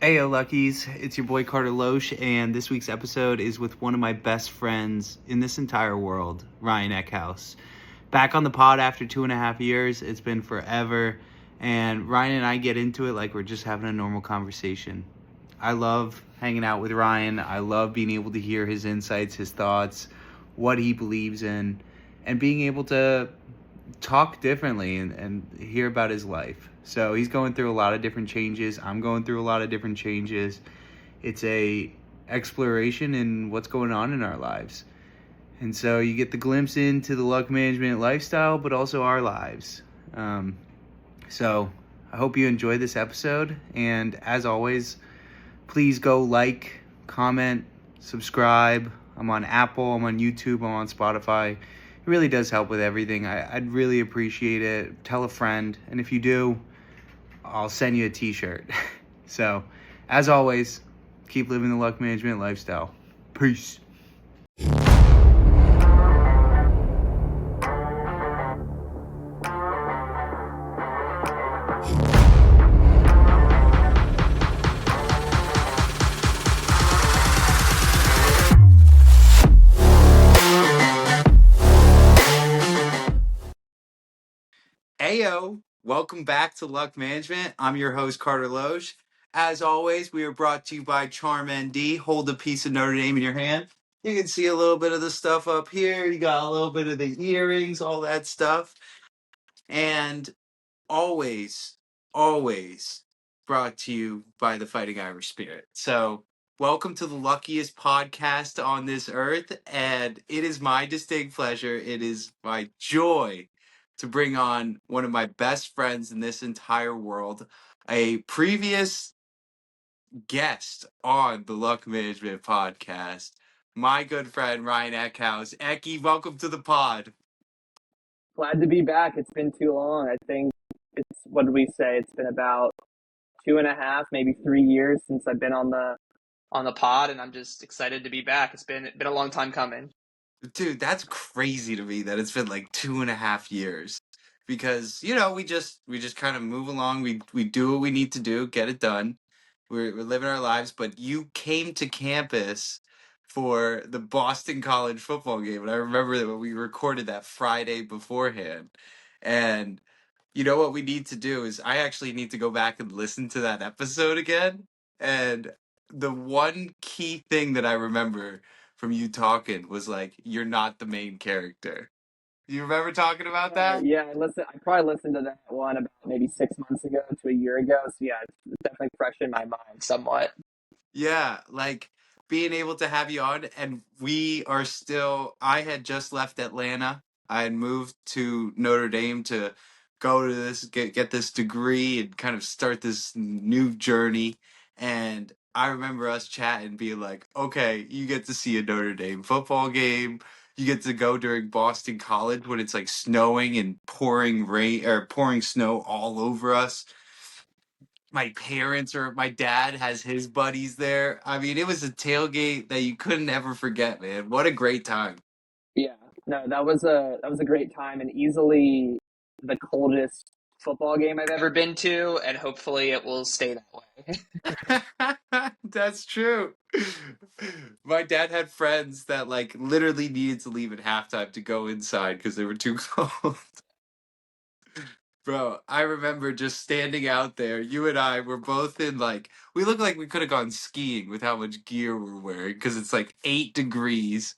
Heyo, Luckies. It's your boy Carter Loesch, and this week's episode is with one of my best friends in this entire world, Ryan Eckhaus. Back on the pod after 2.5 years. It's been forever, and Ryan and I get into it like we're just having a normal conversation. I love hanging out with Ryan. I love being able to hear his insights, his thoughts, what he believes in, and being able to talk differently and hear about his life. So he's going through a lot of different changes. I'm going through a lot of different changes. It's a exploration in what's going on in our lives. And so you get the glimpse into the luck management lifestyle, but also our lives. So I hope you enjoy this episode. And as always, please go like, comment, subscribe. I'm on Apple, I'm on YouTube, I'm on Spotify. It really does help with everything. I'd really appreciate it. Tell a friend. And if you do, I'll send you a t-shirt. So, as always, keep living the luck management lifestyle. Peace. Ayo, welcome back to Luck Management. I'm your host, Carter Loesch. As always, we are brought to you by Charm ND. Hold a piece of Notre Dame in your hand. You can see a little bit of the stuff up here. You got a little bit of the earrings, all that stuff. And always brought to you by the Fighting Irish Spirit. So, welcome to the luckiest podcast on this earth. And it is my distinct pleasure, it is my joy to bring on one of my best friends in this entire world, a previous guest on the Luck Management podcast, my good friend Ryan Eckhaus. Ecky, welcome to the pod. Glad to be back. It's been too long. I think what did we say? It's been about 2.5, maybe 3 years since I've been on the pod, and I'm just excited to be back. It's been a long time coming. Dude, that's crazy to me that it's been like 2.5 years. Because, we just kind of move along. We do what we need to do, get it done. We're living our lives, but you came to campus for the Boston College football game. And I remember that when we recorded that Friday beforehand. And you know what we need to do is I actually need to go back and listen to that episode again. And the one key thing that I remember from you talking was like, you're not the main character. You remember talking about that? Yeah, I probably listened to that one about maybe 6 months ago to a year ago. So yeah, it's definitely fresh in my mind somewhat. Yeah, like being able to have you on, and I had just left Atlanta. I had moved to Notre Dame to go to get this degree and kind of start this new journey. And I remember us chatting, being like, okay, you get to see a Notre Dame football game. You get to go during Boston College when it's like snowing and pouring rain or pouring snow all over us. My dad has his buddies there. I mean, it was a tailgate that you couldn't ever forget, man. What a great time. Yeah, no, that was a great time and easily the coldest football game I've ever been to, and hopefully it will stay that way. That's true. My dad had friends that like literally needed to leave at halftime to go inside because they were too cold. Bro, I remember just standing out there. You and I were both in like, we look like we could have gone skiing with how much gear we're wearing because it's like 8 degrees.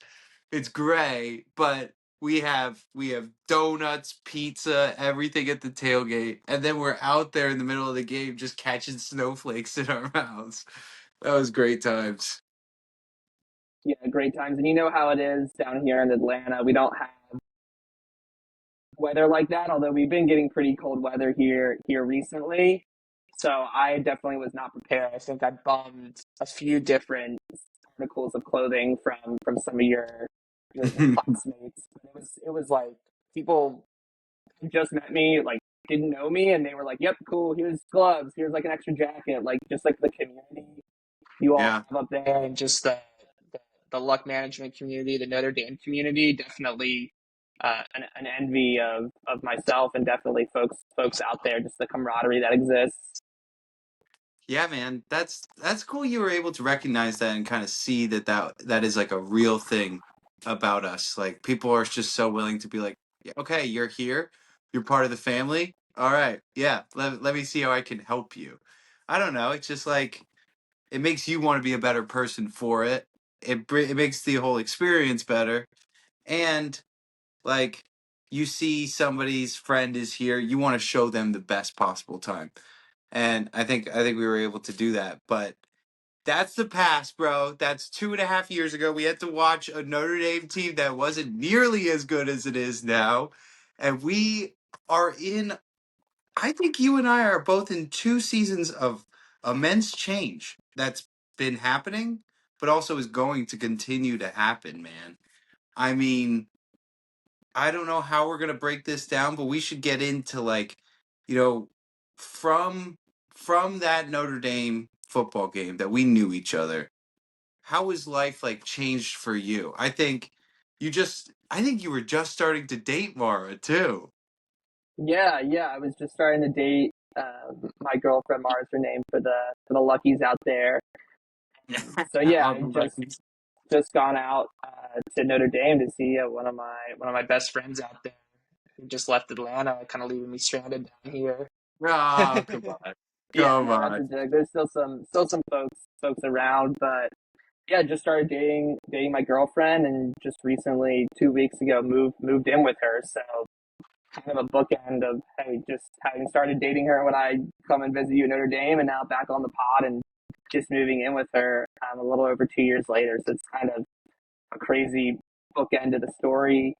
It's gray, but we have donuts, pizza, everything at the tailgate, and then we're out there in the middle of the game just catching snowflakes in our mouths. That was great times. Yeah, great times. And you know how it is down here in Atlanta. We don't have weather like that, although we've been getting pretty cold weather here recently. So I definitely was not prepared. I think I bummed a few different articles of clothing from some of your classmates. It was like people who just met me, like didn't know me, and they were like, "Yep, cool. Here's gloves. Here's like an extra jacket." Like just like the community you all Yeah. have up there, and just the luck management community, the Notre Dame community, definitely an envy of myself and definitely folks out there. Just the camaraderie that exists. Yeah, man, that's cool. You were able to recognize that and kind of see that is like a real thing about us. Like people are just so willing to be like, "Yeah, okay, you're here, you're part of the family. All right, yeah, let me see how I can help you." I don't know. It's just like it makes you want to be a better person for it. It makes the whole experience better, and like you see somebody's friend is here, you want to show them the best possible time. And I think we were able to do that. But that's the past, bro. That's 2.5 years ago. We had to watch a Notre Dame team that wasn't nearly as good as it is now. And we are in, I think you and I are both in 2 seasons of immense change that's been happening, but also is going to continue to happen, man. I mean, I don't know how we're gonna break this down, but we should get into like, you know, from from that Notre Dame football game that we knew each other. How was life like changed for you? I think you were just starting to date Mara too. Yeah, yeah. I was just starting to date my girlfriend Mars, her name for the luckies out there. So yeah, All I the lessons. just gone out to Notre Dame to see one of my best friends out there who just left Atlanta, kind of leaving me stranded down here. Oh, come on. Yeah, Come no, that's a on. joke. There's still some folks around, but yeah, just started dating my girlfriend, and just recently 2 weeks ago moved in with her. So kind of a bookend of, hey, just having started dating her when I come and visit you in Notre Dame, and now back on the pod and just moving in with her a little over 2 years later. So it's kind of a crazy bookend of the story.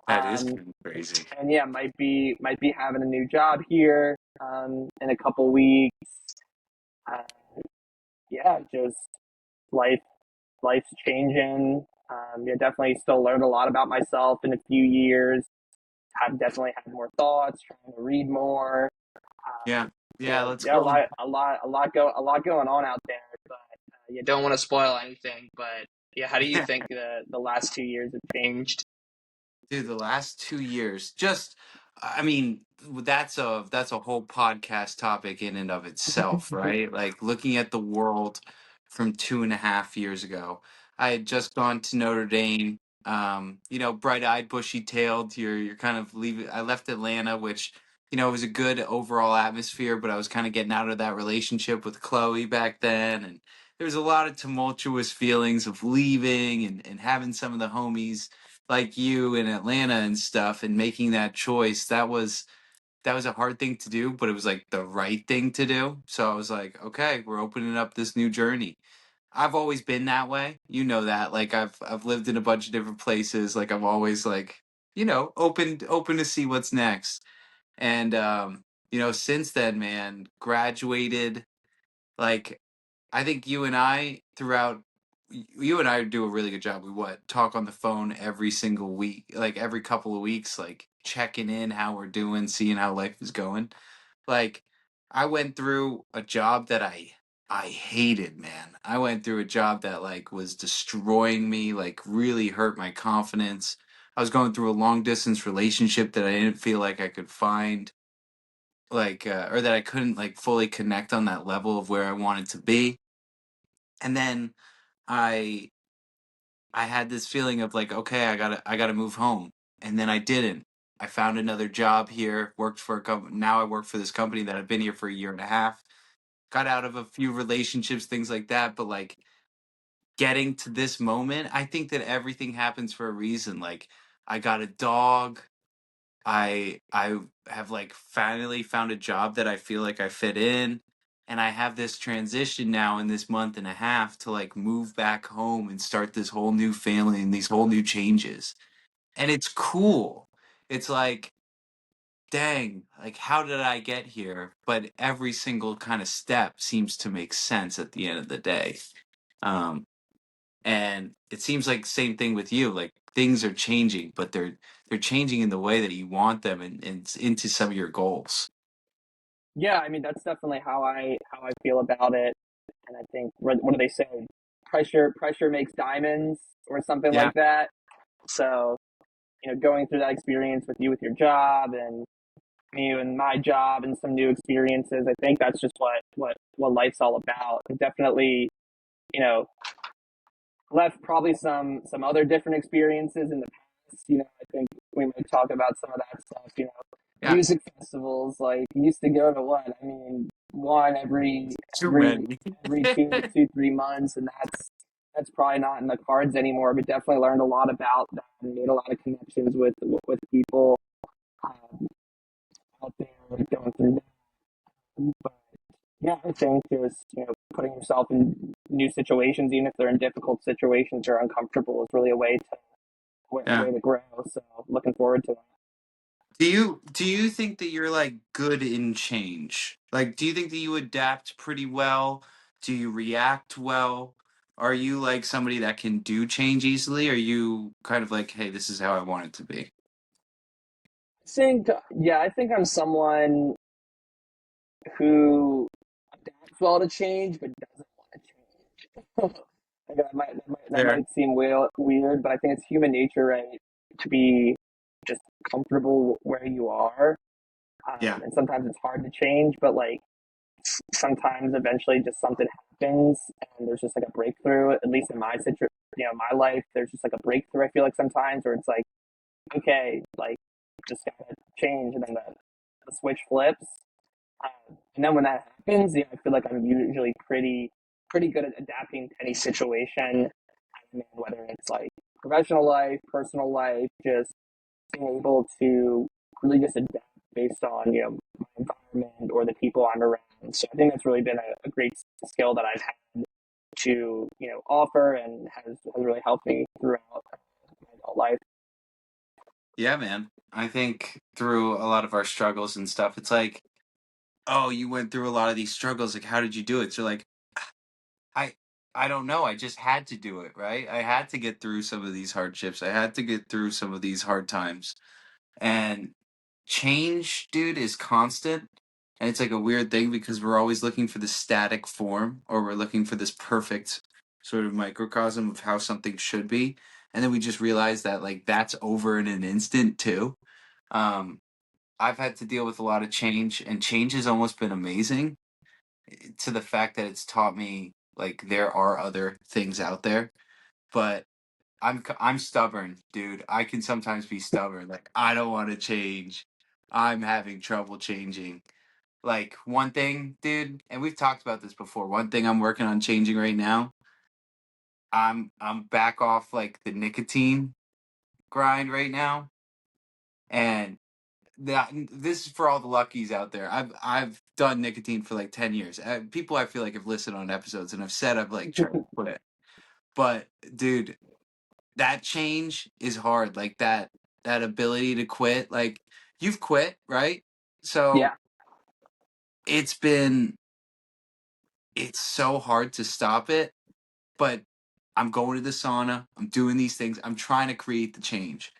That is Um, kind of crazy. and yeah, might be having a new job here in a couple weeks. Uh, yeah, just life life's changing. Yeah, definitely still learned a lot about myself in a few years. I've definitely had more thoughts, trying to read more. Yeah. Yeah, So let's yeah, go. a lot going on out there. But you don't want to spoil anything. But yeah, how do you think the last 2 years have changed? Dude, the last 2 years, just I mean, that's a whole podcast topic in and of itself, right? Like looking at the world from 2.5 years ago. I had just gone to Notre Dame, bright-eyed, bushy-tailed. You're kind of leaving. I left Atlanta, which it was a good overall atmosphere, but I was kind of getting out of that relationship with Chloe back then, and there was a lot of tumultuous feelings of leaving and having some of the homies like you in Atlanta and stuff and making that choice. That was a hard thing to do, but it was like the right thing to do. So I was like, okay, we're opening up this new journey. I've always been that way. You know that. Like I've lived in a bunch of different places. Like I'm always like, open to see what's next. And since then, man, graduated. Like I think you and I do a really good job. We talk on the phone every single week, like every couple of weeks, like checking in how we're doing, seeing how life is going. Like I went through a job that I hated, man. I went through a job that like was destroying me, like really hurt my confidence. I was going through a long distance relationship that I didn't feel like I could find like or that I couldn't like fully connect on that level of where I wanted to be. And then I I had this feeling of like, okay, I gotta move home. And then I didn't. I found another job here, worked for a company. Now I work for this company that I've been here for a year and a half. Got out of a few relationships, things like that. But like getting to this moment, I think that everything happens for a reason. Like I got a dog. I have like finally found a job that I feel like I fit in, and I have this transition now in this month and a half to like move back home and start this whole new family and these whole new changes. And it's cool. It's like, dang, like how did I get here? But every single kind of step seems to make sense at the end of the day. Um and it seems like same thing with you. Like things are changing, but they're changing in the way that you want them and into some of your goals. Yeah, I mean that's definitely how I feel about it. And I think what do they say? Pressure makes diamonds, or something Yeah. like that. So going through that experience with you with your job, and me and my job and some new experiences. I think that's just what life's all about. And definitely, you know, left probably some other different experiences in the past. I think we might talk about some of that stuff. Yeah. Music festivals, like used to go to what? I mean, one Too many. every 2, 3 months, and that's probably not in the cards anymore. But definitely learned a lot about that and made a lot of connections with people um, out there going through that. But yeah, I think just putting yourself in new situations, even if they're in difficult situations or uncomfortable, is really a Yeah. way to grow. So looking forward to that. Do you think that you're like good in change? Like, do you think that you adapt pretty well? Do you react well? Are you like somebody that can do change easily? Are you kind of like, hey, this is how I want it to be? I think I'm someone who adapts well to change, but doesn't want to change. Like, that Fair. might seem weird, but I think it's human nature, right, to be just comfortable where you are. Yeah. And sometimes it's hard to change, but like sometimes eventually just something happens and there's just like a breakthrough. At least in my situation, my life, there's just like a breakthrough. I feel like sometimes where it's like, okay, like just gotta change, and then the switch flips. And then when that happens, I feel like I'm usually pretty good at adapting to any situation. I mean, whether it's like professional life, personal life, just being able to really just adapt based on my environment or the people I'm around. So I think that's really been a great skill that I've had to offer, and has really helped me throughout my adult life. Yeah, man. I think through a lot of our struggles and stuff, it's like, oh, you went through a lot of these struggles. Like, how did you do it? So like, I I don't know. I just had to do it, right? I had to get through some of these hardships. I had to get through some of these hard times. And change, dude, is constant. And it's like a weird thing because we're always looking for the static form, or we're looking for this perfect sort of microcosm of how something should be. And then we just realize that like that's over in an instant too. Um, I've had to deal with a lot of change, and change has almost been amazing, to the fact that it's taught me like there are other things out there. But I'm stubborn, dude. I can sometimes be stubborn. Like I don't want to change. I'm having trouble changing. Like one thing, dude, and we've talked about this before. One thing I'm working on changing right now. I'm back off like the nicotine grind right now, and this is for all the luckies out there. I've done nicotine for like 10 years. People I feel like have listened on episodes and I've said I've like tried to quit it, but dude, that change is hard. Like that ability to quit. Like you've quit, right? So Yeah. it's been it's so hard to stop it, but I'm going to the sauna. I'm doing these things. I'm trying to create the change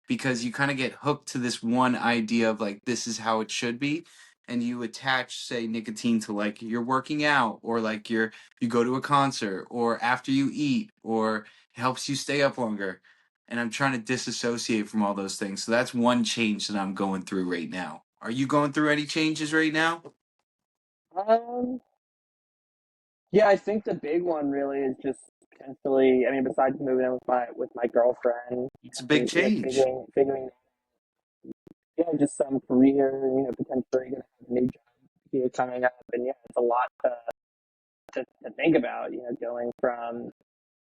because you kind of get hooked to this one idea of like this is how it should be, and you attach say nicotine to like you're working out, or like you go to a concert, or after you eat, or it helps you stay up longer. And I'm trying to disassociate from all those things. So that's one change that I'm going through right now. Are you going through any changes right now? Um, yeah, I think the big one really is just potentially. I mean, besides moving in with my girlfriend, It's a big change. figuring just some career. Potentially gonna have a new job here coming up, and yeah, it's a lot to think about. Going from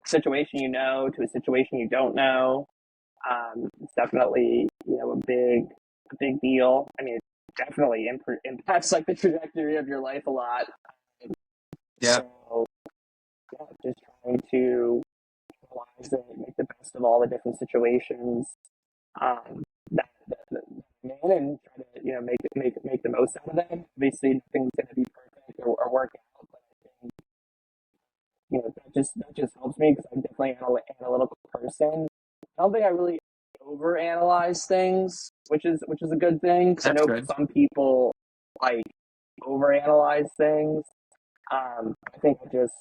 a situation to a situation you don't know. It's definitely a big deal. I mean, it definitely impacts like the trajectory of your life a lot. Yeah. So yeah, just trying to analyze it, make the best of all the different situations that I'm in, and try to make the most out of them. Obviously, nothing's going to be perfect or work out, but I think that just helps me because I'm definitely an analytical person. I don't think I really overanalyze things, which is a good thing because I That's know good. some people like overanalyze things. I think I just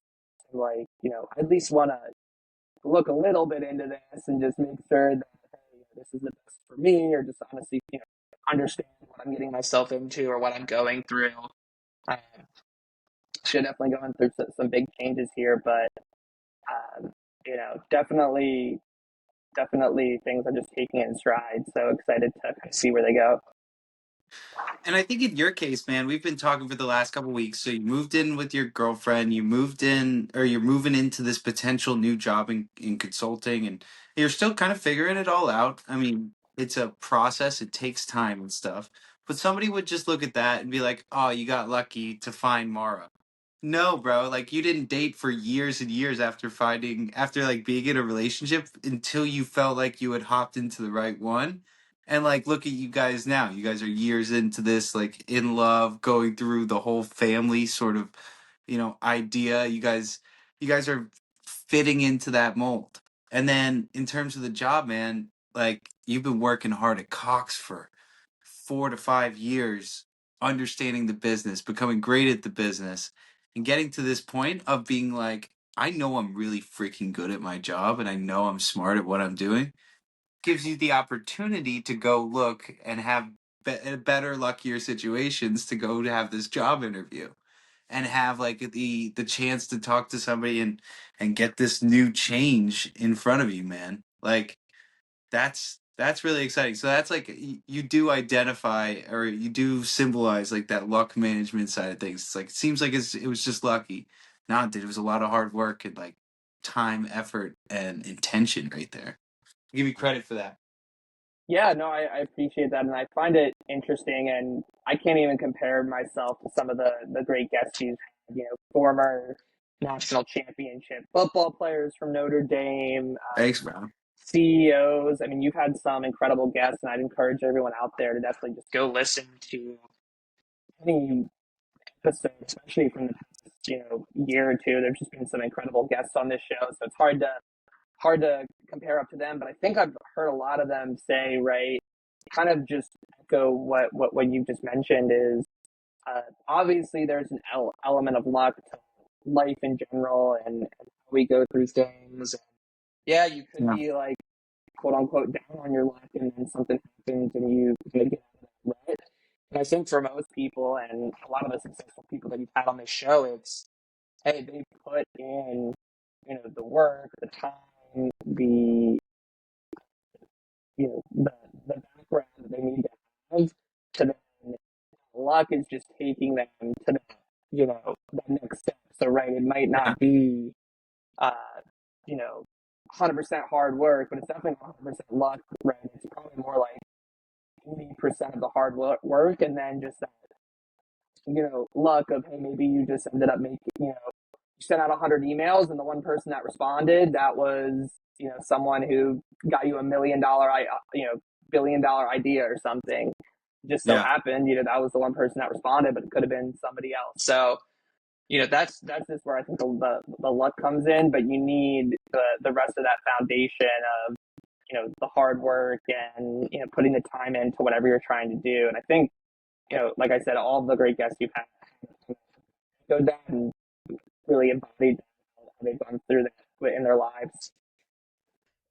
like I at least want to look a little bit into this and just make sure that hey, this is the best for me, or just honestly understand what I'm getting myself into or what I'm going through. Um, should definitely going through some big changes here, but definitely things are just taking it in stride. So excited to kind of see where they go. And I think in your case, man, we've been talking for the last couple weeks. So you moved in with your girlfriend, you moved in, or you're moving into this potential new job in consulting, and you're still kind of figuring it all out. I mean, it's a process, it takes time and stuff. But somebody would just look at that and be like, oh, you got lucky to find Mara. No, bro, like you didn't date for years and years after like being in a relationship until you felt like you had hopped into the right one. And like, look at you guys now. You guys are years into this, like in love, going through the whole family sort of, idea. You guys are fitting into that mold. And then in terms of the job, man, like you've been working hard at Cox for 4 to 5 years, understanding the business, becoming great at the business, and getting to this point of being like, I know I'm really freaking good at my job and I know I'm smart at what I'm doing, gives you the opportunity to go look and have better, luckier situations to go to have this job interview and have like the chance to talk to somebody and get this new change in front of you, man. Like that's really exciting. So that's like you do identify or you do symbolize like that luck management side of things. It's like it seems like it was just lucky. No, it was a lot of hard work and like time, effort, and intention right there. Give me credit for that. Yeah, no, I appreciate that, and I find it interesting. And I can't even compare myself to some of the great guests you've had. Former national championship football players from Notre Dame, Thanks, man. CEOs. I mean, you've had some incredible guests, and I'd encourage everyone out there to definitely just go listen to any episode, especially from the past, year or two. There's just been some incredible guests on this show, so it's hard to compare up to them. But I think I've heard a lot of them say, right, kind of just echo what you just mentioned is obviously there's an element of luck to life in general and how we go through things. And yeah, you could Yeah. be like quote unquote down on your luck and then something happens and you kind of get out of that rut. And I think for most people and a lot of the successful people that you've had on this show, it's hey, they put in, the work, the time, the background that they need to have to then luck is just taking them to that next step. So right, it might Yeah. not be uh, you know, 100% hard work, but it's definitely 100% luck, right? It's probably more like 80% of the hard work and then just that, luck of, hey, maybe you just ended up making, you sent out 100 emails and the one person that responded, that was, someone who got you $1 million, $1 billion idea or something. Just so Yeah. happened, that was the one person that responded, but it could have been somebody else. So, that's just where I think the luck comes in, but you need the rest of that foundation of the hard work and putting the time into whatever you're trying to do. And I think like I said, all of the great guests you've had go down and really embodied how they've gone through that in their lives.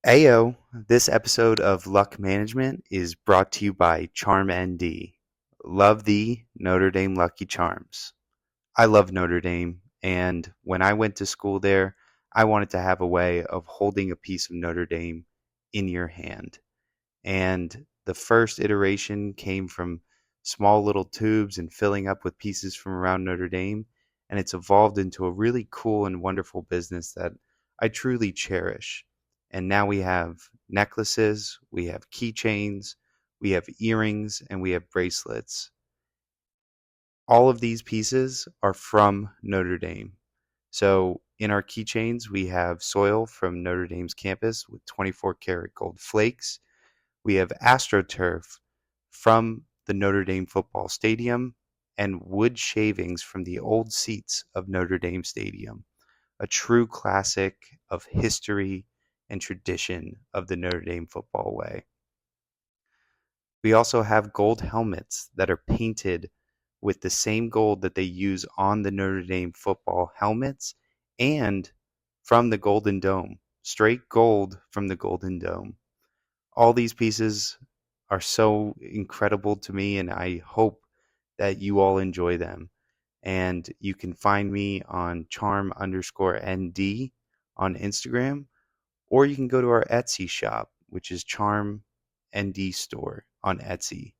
Ayo, this episode of Luck Management is brought to you by Charm ND. Love thee, Notre Dame Lucky Charms. I love Notre Dame, and when I went to school there, I wanted to have a way of holding a piece of Notre Dame in your hand. And the first iteration came from small little tubes and filling up with pieces from around Notre Dame, and it's evolved into a really cool and wonderful business that I truly cherish. And now we have necklaces, we have keychains, we have earrings, and we have bracelets. All of these pieces are from Notre Dame. So in our keychains, we have soil from Notre Dame's campus with 24 karat gold flakes. We have AstroTurf from the Notre Dame football stadium and wood shavings from the old seats of Notre Dame Stadium, a true classic of history and tradition of the Notre Dame football way. We also have gold helmets that are painted with the same gold that they use on the Notre Dame football helmets and from the Golden Dome, straight gold from the Golden Dome. All these pieces are so incredible to me, and I hope that you all enjoy them. And you can find me on charm_ND on Instagram, or you can go to our Etsy shop, which is Charm ND Store on Etsy.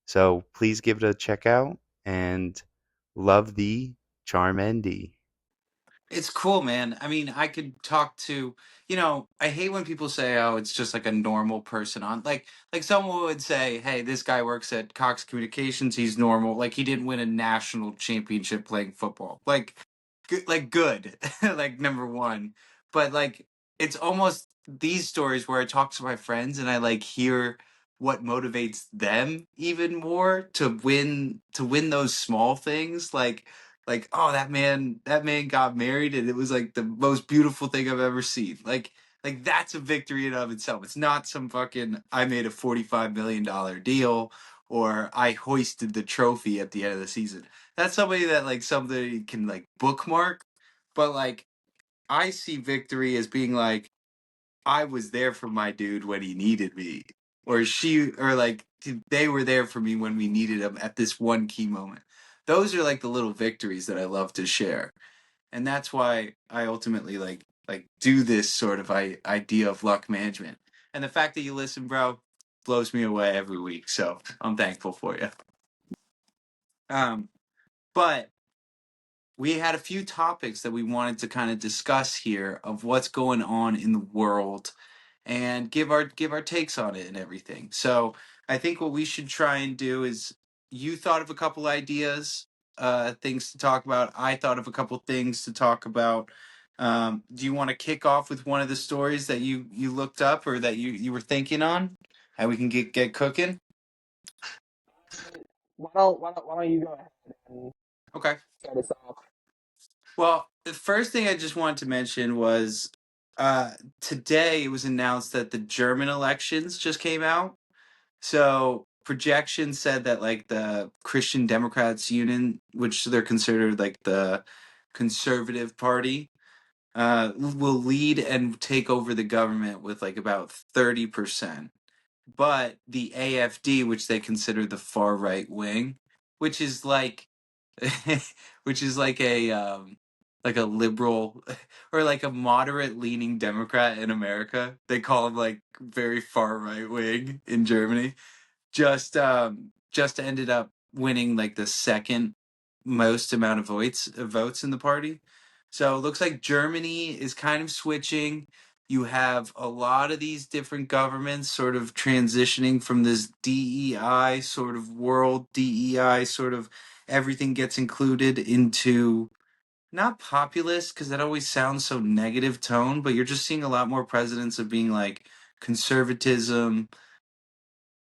So please give it a check out, and love the Charm ND. It's cool, man. I mean, I could talk to, I hate when people say, "Oh, it's just like a normal person on." Like someone would say, "Hey, this guy works at Cox Communications. He's normal. Like he didn't win a national championship playing football. Like good, like number one." But like it's almost these stories where I talk to my friends and I like hear what motivates them even more to win those small things like oh that man got married and it was like the most beautiful thing I've ever seen like that's a victory in of itself. It's not some fucking I made a $45 million deal or I hoisted the trophy at the end of the season. That's somebody can like bookmark, but like I see victory as being like I was there for my dude when he needed me, or like they were there for me when we needed them at this one key moment. Those are like the little victories that I love to share, and that's why I ultimately like do this sort of idea of luck management. And the fact that you listen, bro, blows me away every week. So I'm thankful for you. Um, but we had a few topics that we wanted to kind of discuss here of what's going on in the world and give our takes on it and everything. So I think what we should try and do is you thought of a couple ideas, things to talk about. I thought of a couple things to talk about. Do you want to kick off with one of the stories that you looked up or that you were thinking on? And we can get cooking. Why don't you go ahead and Okay. start us off? Well, the first thing I just wanted to mention was uh, today it was announced that the German elections just came out. So projections said that like the Christian Democrats Union, which they're considered like the conservative party, will lead and take over the government with like about 30%. But the AFD, which they consider the far right wing, which is like which is like a liberal or like a moderate leaning Democrat in America. They call them like very far right wing in Germany. Just ended up winning like the second most amount of votes in the party. So it looks like Germany is kind of switching. You have a lot of these different governments sort of transitioning from this DEI sort of world, DEI sort of everything gets included into not populist because that always sounds so negative tone, but you're just seeing a lot more presidents of being like conservatism.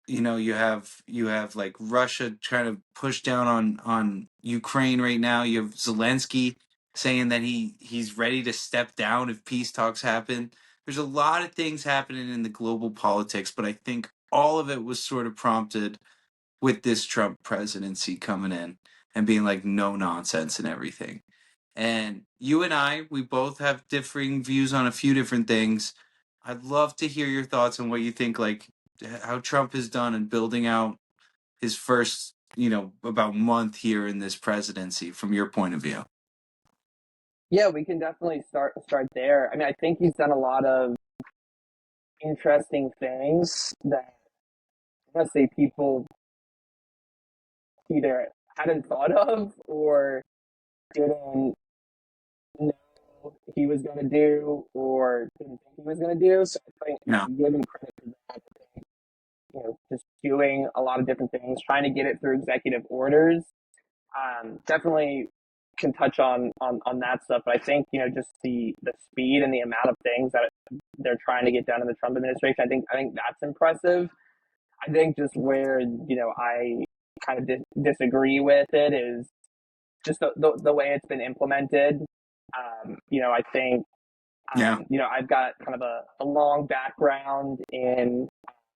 You have like Russia trying to push down on Ukraine right now. You have Zelensky saying that he's ready to step down if peace talks happen. There's a lot of things happening in the global politics, but I think all of it was sort of prompted with this Trump presidency coming in and being like no nonsense and everything. And you and we both have differing views on a few different things. I'd love to hear your thoughts on what you think, like how Trump has done in building out his first, about month here in this presidency from your point of view. Yeah, we can definitely start there. I mean, I think he's done a lot of interesting things that honestly people either hadn't thought of or didn't know he was going to do or didn't think he was going to do. So I think Yeah. give him credit for that. Just doing a lot of different things, trying to get it through executive orders. Definitely can touch on that stuff, but I think just the speed and the amount of things that they're trying to get done in the Trump administration. I think that's impressive. I think just where I kind of disagree with it is just the way it's been implemented. I think Yeah. I've got kind of a long background in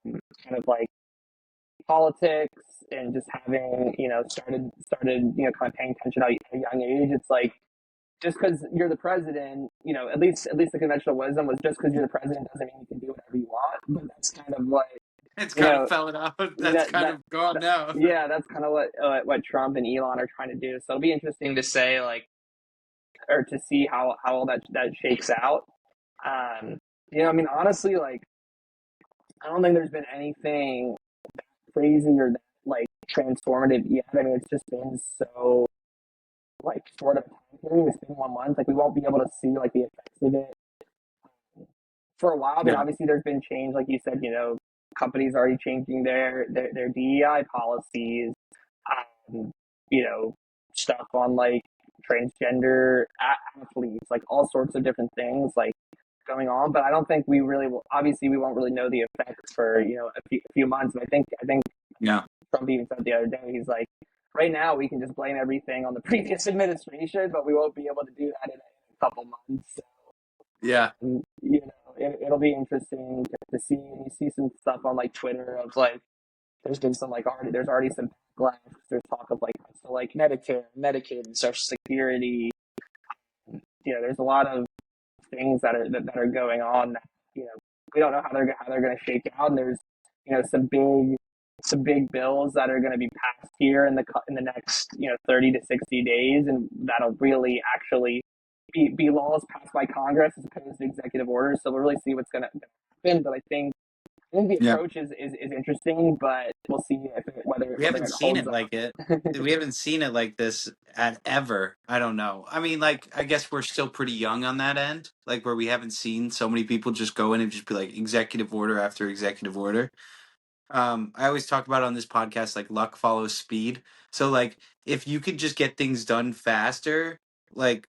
kind of like politics and just having started kind of paying attention at a young age. It's like just because you're the president, at least the conventional wisdom was just because you're the president doesn't mean you can do whatever you want. But that's kind of what It's You kind of know, fallen out. you That's know kind that, of gone that now. yeah, that's kind of what Trump and Elon are trying to do. So it'll be interesting to say like, or to see how all that shakes out. Um, I mean, honestly, like I don't think there's been anything crazy or that like transformative yet. I mean, it's just been so like short of a time period. It's been 1 month. Like we won't be able to see like the effects of it for a while. I mean, Yeah. obviously there's been change, like you said. Companies already changing their DEI policies. Um, stuff on like transgender athletes, like all sorts of different things like going on. But I don't think we really will. Obviously, we won't really know the effects for a few months. And I think Yeah. Trump even said the other day, he's like, right now we can just blame everything on the previous administration, but we won't be able to do that in a couple months. Yeah. And, it'll be interesting to see. And you see some stuff on like Twitter of like, there's been some like there's already some backlash. There's talk of like Medicare, Medicaid, and Social Security. There's a lot of things that are going on that we don't know how they're going to shake out. And there's some big bills that are going to be passed here in the next 30 to 60 days, and that'll really actually be laws passed by Congress as opposed to executive orders. So we'll really see what's going to happen. But I think the Yeah. approach is interesting, but we'll see whether We haven't it seen holds it up. like it. We haven't seen it like this at ever. I don't know. I mean, like, I guess we're still pretty young on that end, like where we haven't seen so many people just go in and just be like executive order after executive order. I always talk about on this podcast, like luck follows speed. So like if you could just get things done faster, like,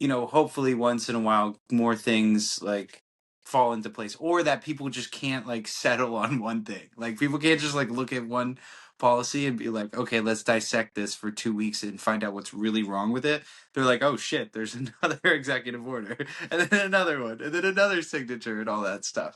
hopefully once in a while more things like fall into place, or that people just can't like settle on one thing. Like people can't just like look at one policy and be like, okay, let's dissect this for 2 weeks and find out what's really wrong with it. They're like, oh shit, there's another executive order, and then another one, and then another signature and all that stuff.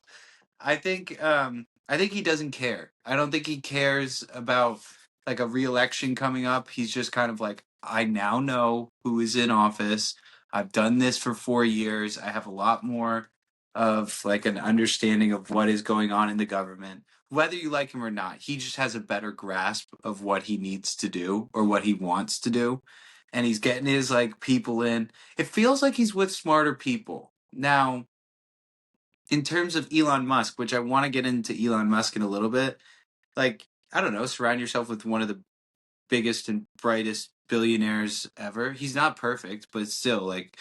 I think he doesn't care. I don't think he cares about like a re-election coming up. He's just kind of like, I now know who is in office. I've done this for 4 years. I have a lot more of like an understanding of what is going on in the government. Whether you like him or not, he just has a better grasp of what he needs to do or what he wants to do. And he's getting his like people in. It feels like he's with smarter people. Now, in terms of Elon Musk, which I want to get into Elon Musk in a little bit, like, I don't know, surround yourself with one of the biggest and brightest billionaires ever. He's not perfect, but still, like,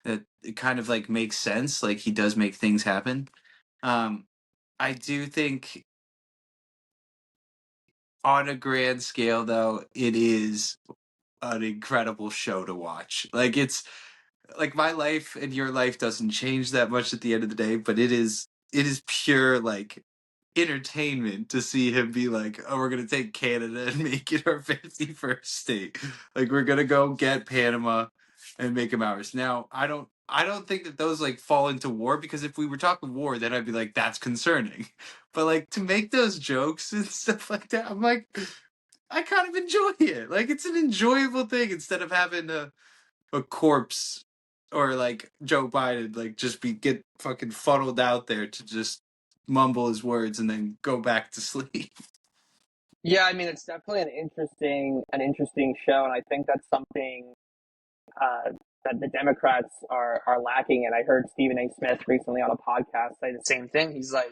it kind of like makes sense. Like, he does make things happen. Um, I do think on a grand scale, though, it is an incredible show to watch. Like, it's like my life and your life doesn't change that much at the end of the day, but it is pure like entertainment to see him be like, oh, we're gonna take Canada and make it our 51st state. Like we're gonna go get Panama and make them ours. Now, I don't think that those like fall into war, because if we were talking war, then I'd be like, that's concerning. But like to make those jokes and stuff like that, I'm like, I kind of enjoy it. Like it's an enjoyable thing instead of having a corpse or like Joe Biden like just get fucking funneled out there to just mumble his words and then go back to sleep. Yeah, I mean, it's definitely an interesting show, and I think that's something that the Democrats are lacking. And I heard Stephen A. Smith recently on a podcast say the same thing. He's like,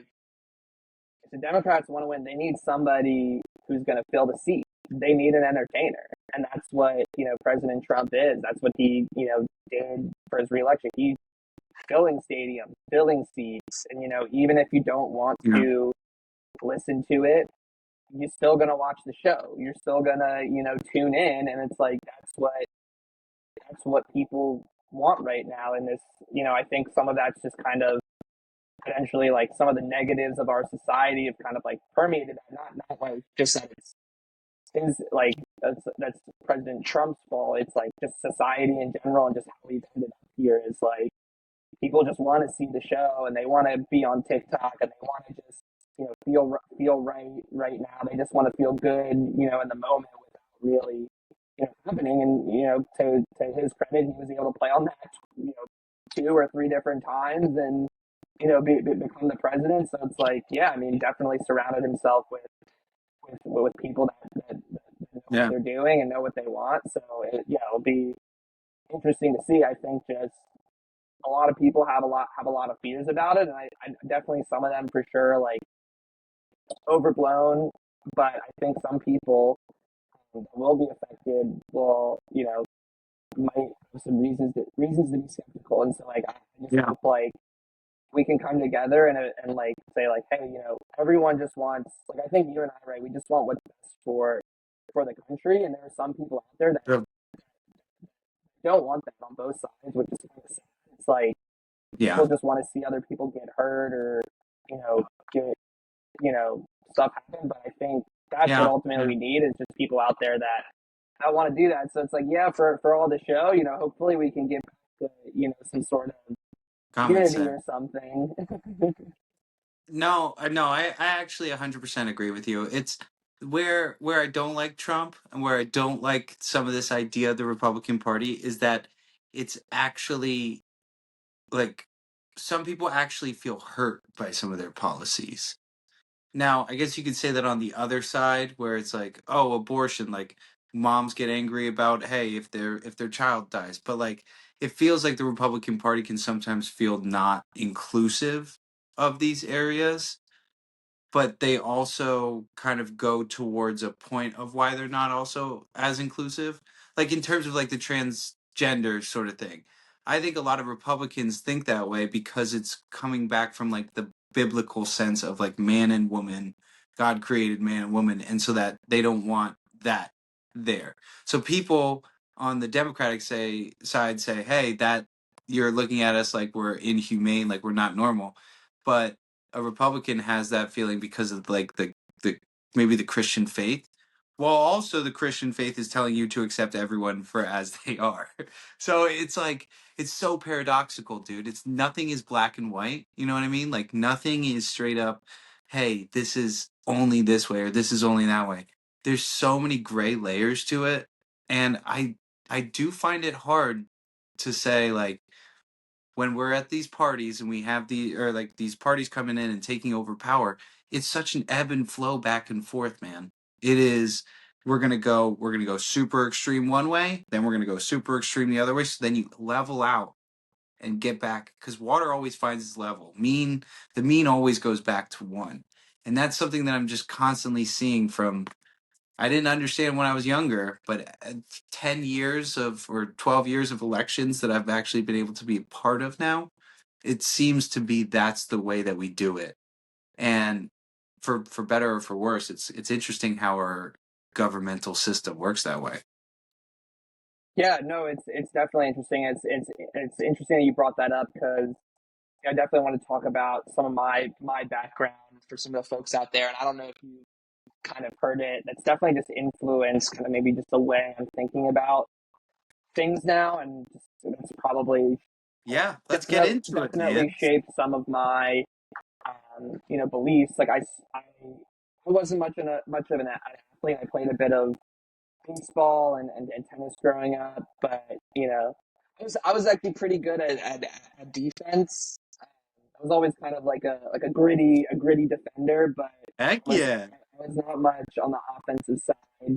if the Democrats want to win, they need somebody who's going to fill the seat. They need an entertainer, and that's what President Trump is. That's what he did for his reelection. He's filling stadiums, filling seats, and even if you don't want Yeah. to listen to it, you're still gonna watch the show. You're still gonna tune in, and it's like that's what people want right now. And this, I think some of that's just kind of potentially like some of the negatives of our society have kind of like permeated that. Not like just that it's is like that's President Trump's fault. It's like just society in general, and just how we've ended up here is like people just want to see the show, and they want to be on TikTok, and they want to just feel right now. They just want to feel good, in the moment without really happening. And to his credit, he was able to play on that 2 or 3 different times, and become the president. So it's like, yeah, I mean, definitely surrounded himself with people that know what Yeah. they're doing and know what they want. So it'll be interesting to see. I think just a lot of people have a lot of fears about it, and I definitely some of them for sure like overblown. But I think some people that will be affected will might have some reasons to be skeptical, and so like I just Yeah. hope like we can come together and like say like, hey, everyone just wants, like, I think you and I, right, we just want what's best for the country, and there are some people out there that Yeah. don't want that on both sides, which is kind of sad. It's like Yeah. people just want to see other people get hurt or get stuff happen, but I think that's what Yeah. ultimately we need is just people out there that I want to do that. So it's like, yeah, for all the show, hopefully we can get back to, some sort of Common unity sense. or something. No, no, I actually 100% agree with you. It's where I don't like Trump and where I don't like some of this idea of the Republican Party is that it's actually like some people actually feel hurt by some of their policies. Now, I guess you could say that on the other side where it's like, oh, abortion, like moms get angry about, hey, if their child dies. But like it feels like the Republican Party can sometimes feel not inclusive of these areas, but they also kind of go towards a point of why they're not also as inclusive, like in terms of like the transgender sort of thing. I think a lot of Republicans think that way because it's coming back from like the biblical sense of like man and woman, God created man and woman, and so that they don't want that there. So people on the Democratic side say, hey, that you're looking at us like we're inhumane, like we're not normal. But a Republican has that feeling because of like the maybe the Christian faith, while also the Christian faith is telling you to accept everyone for as they are. So it's like it's so paradoxical, dude. It's nothing is black and white. You know what I mean? Like nothing is straight up, hey, this is only this way or this is only that way. There's so many gray layers to it, and I do find it hard to say like when we're at these parties and we have like these parties coming in and taking over power, it's such an ebb and flow back and forth, man. It is we're gonna go super extreme one way, then we're gonna go super extreme the other way. So then you level out and get back because water always finds its level. The mean always goes back to one. And that's something that I'm just constantly seeing from I didn't understand when I was younger, but 10 years of or 12 years of elections that I've actually been able to be a part of now, it seems to be that's the way that we do it. And for better or for worse, it's interesting how our governmental system works that way. Yeah, no, it's definitely interesting. It's interesting that you brought that up because I definitely want to talk about some of my background for some of the folks out there, and I don't know if you kind of heard it. That's definitely just influenced kind of maybe just the way I'm thinking about things now, and just, that's probably Yeah, let's get into it, man. definitely shaped some of my beliefs. Like I wasn't much of an athlete. I played a bit of baseball and tennis growing up, but I was actually pretty good at defense. I was always kind of like a gritty defender, but Heck was yeah. I was not much on the offensive side.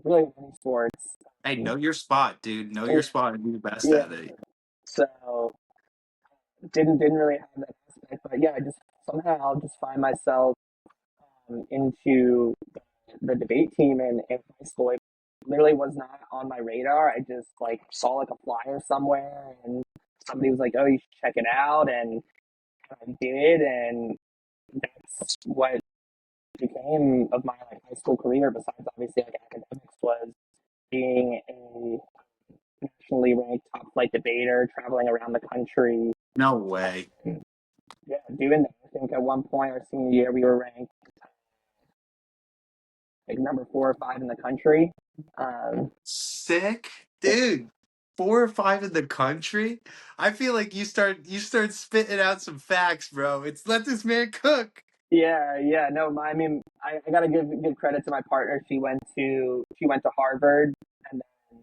Really in any sports. Hey, know your spot, dude. Know your Yeah, spot and be the best yeah. at it. So didn't really have that aspect, but yeah, I just somehow just find myself into the debate team in high school. It literally was not on my radar. I just like saw like a flyer somewhere, and somebody was like, "Oh, you should check it out," and I did, and that's what became of my like high school career. Besides, obviously, like academics, was being a nationally ranked top flight debater, traveling around the country. No way. Yeah, doing that. I think at one point our senior year we were ranked like number 4 or 5 in the country. Sick, dude. 4 or 5 in the country. I feel like you start spitting out some facts, bro. It's let this man cook. Yeah, yeah. No, I mean, I gotta give credit to my partner. She went to Harvard, and then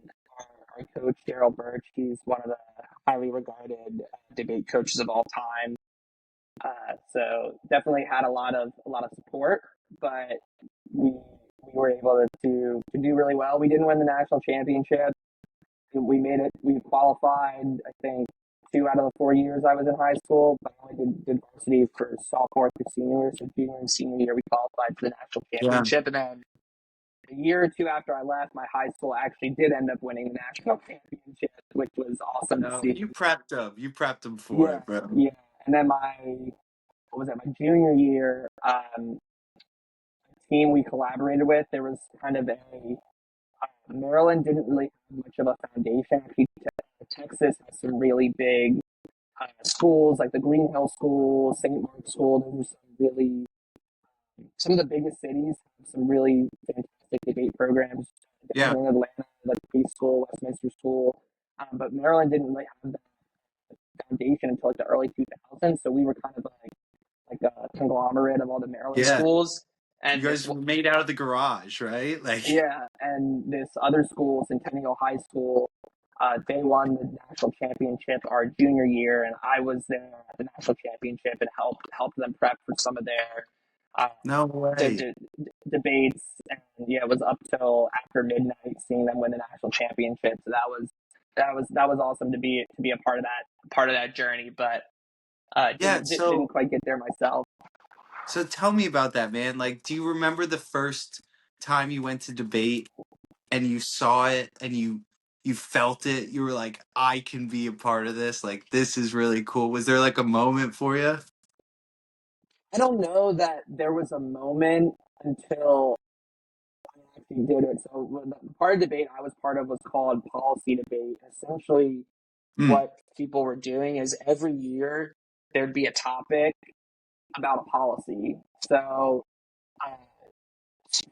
our coach Daryl Birch. He's one of the highly regarded debate coaches of all time. So definitely had a lot of support, but we were able to do really well. We didn't win the national championship. We made it. We qualified, I think, 2 out of the 4 years I was in high school, but I only did varsity for sophomore through senior year. So junior and senior year, we qualified for the national Yeah. championship. And then a year or two after I left, my high school actually did end up winning the national championship, which was awesome to No, see. you prepped them. You prepped them for Yeah, it, bro. yeah. And then what was it, my junior year, team we collaborated with, there was kind of Maryland didn't really have much of a foundation. Actually, Texas has some really big schools, like the Green Hill School, St. Mark's School. Those are some of the biggest cities have some really fantastic debate programs. Yeah. Definitely Atlanta, the Peace School, Westminster School. But Maryland didn't really have that foundation until like the early 2000s. So we were kind of like a conglomerate of all the Maryland Yeah. schools. You And guys were made out of the garage, right? Like, yeah, and this other school, Centennial High School, they won the national championship our junior year, and I was there at the national championship and helped them prep for some of their no way. debates. And yeah, it was up till after midnight seeing them win the national championship. So that was awesome to be a part of that journey. But Yeah. didn't quite get there myself. So tell me about that, man. Like, do you remember the first time you went to debate and you saw it and you felt it? You were like, I can be a part of this. Like, this is really cool. Was there like a moment for you? I don't know that there was a moment until I actually did it. So the part of debate I was part of was called policy debate. Essentially, Mm. what people were doing is every year there'd be a topic about a policy. So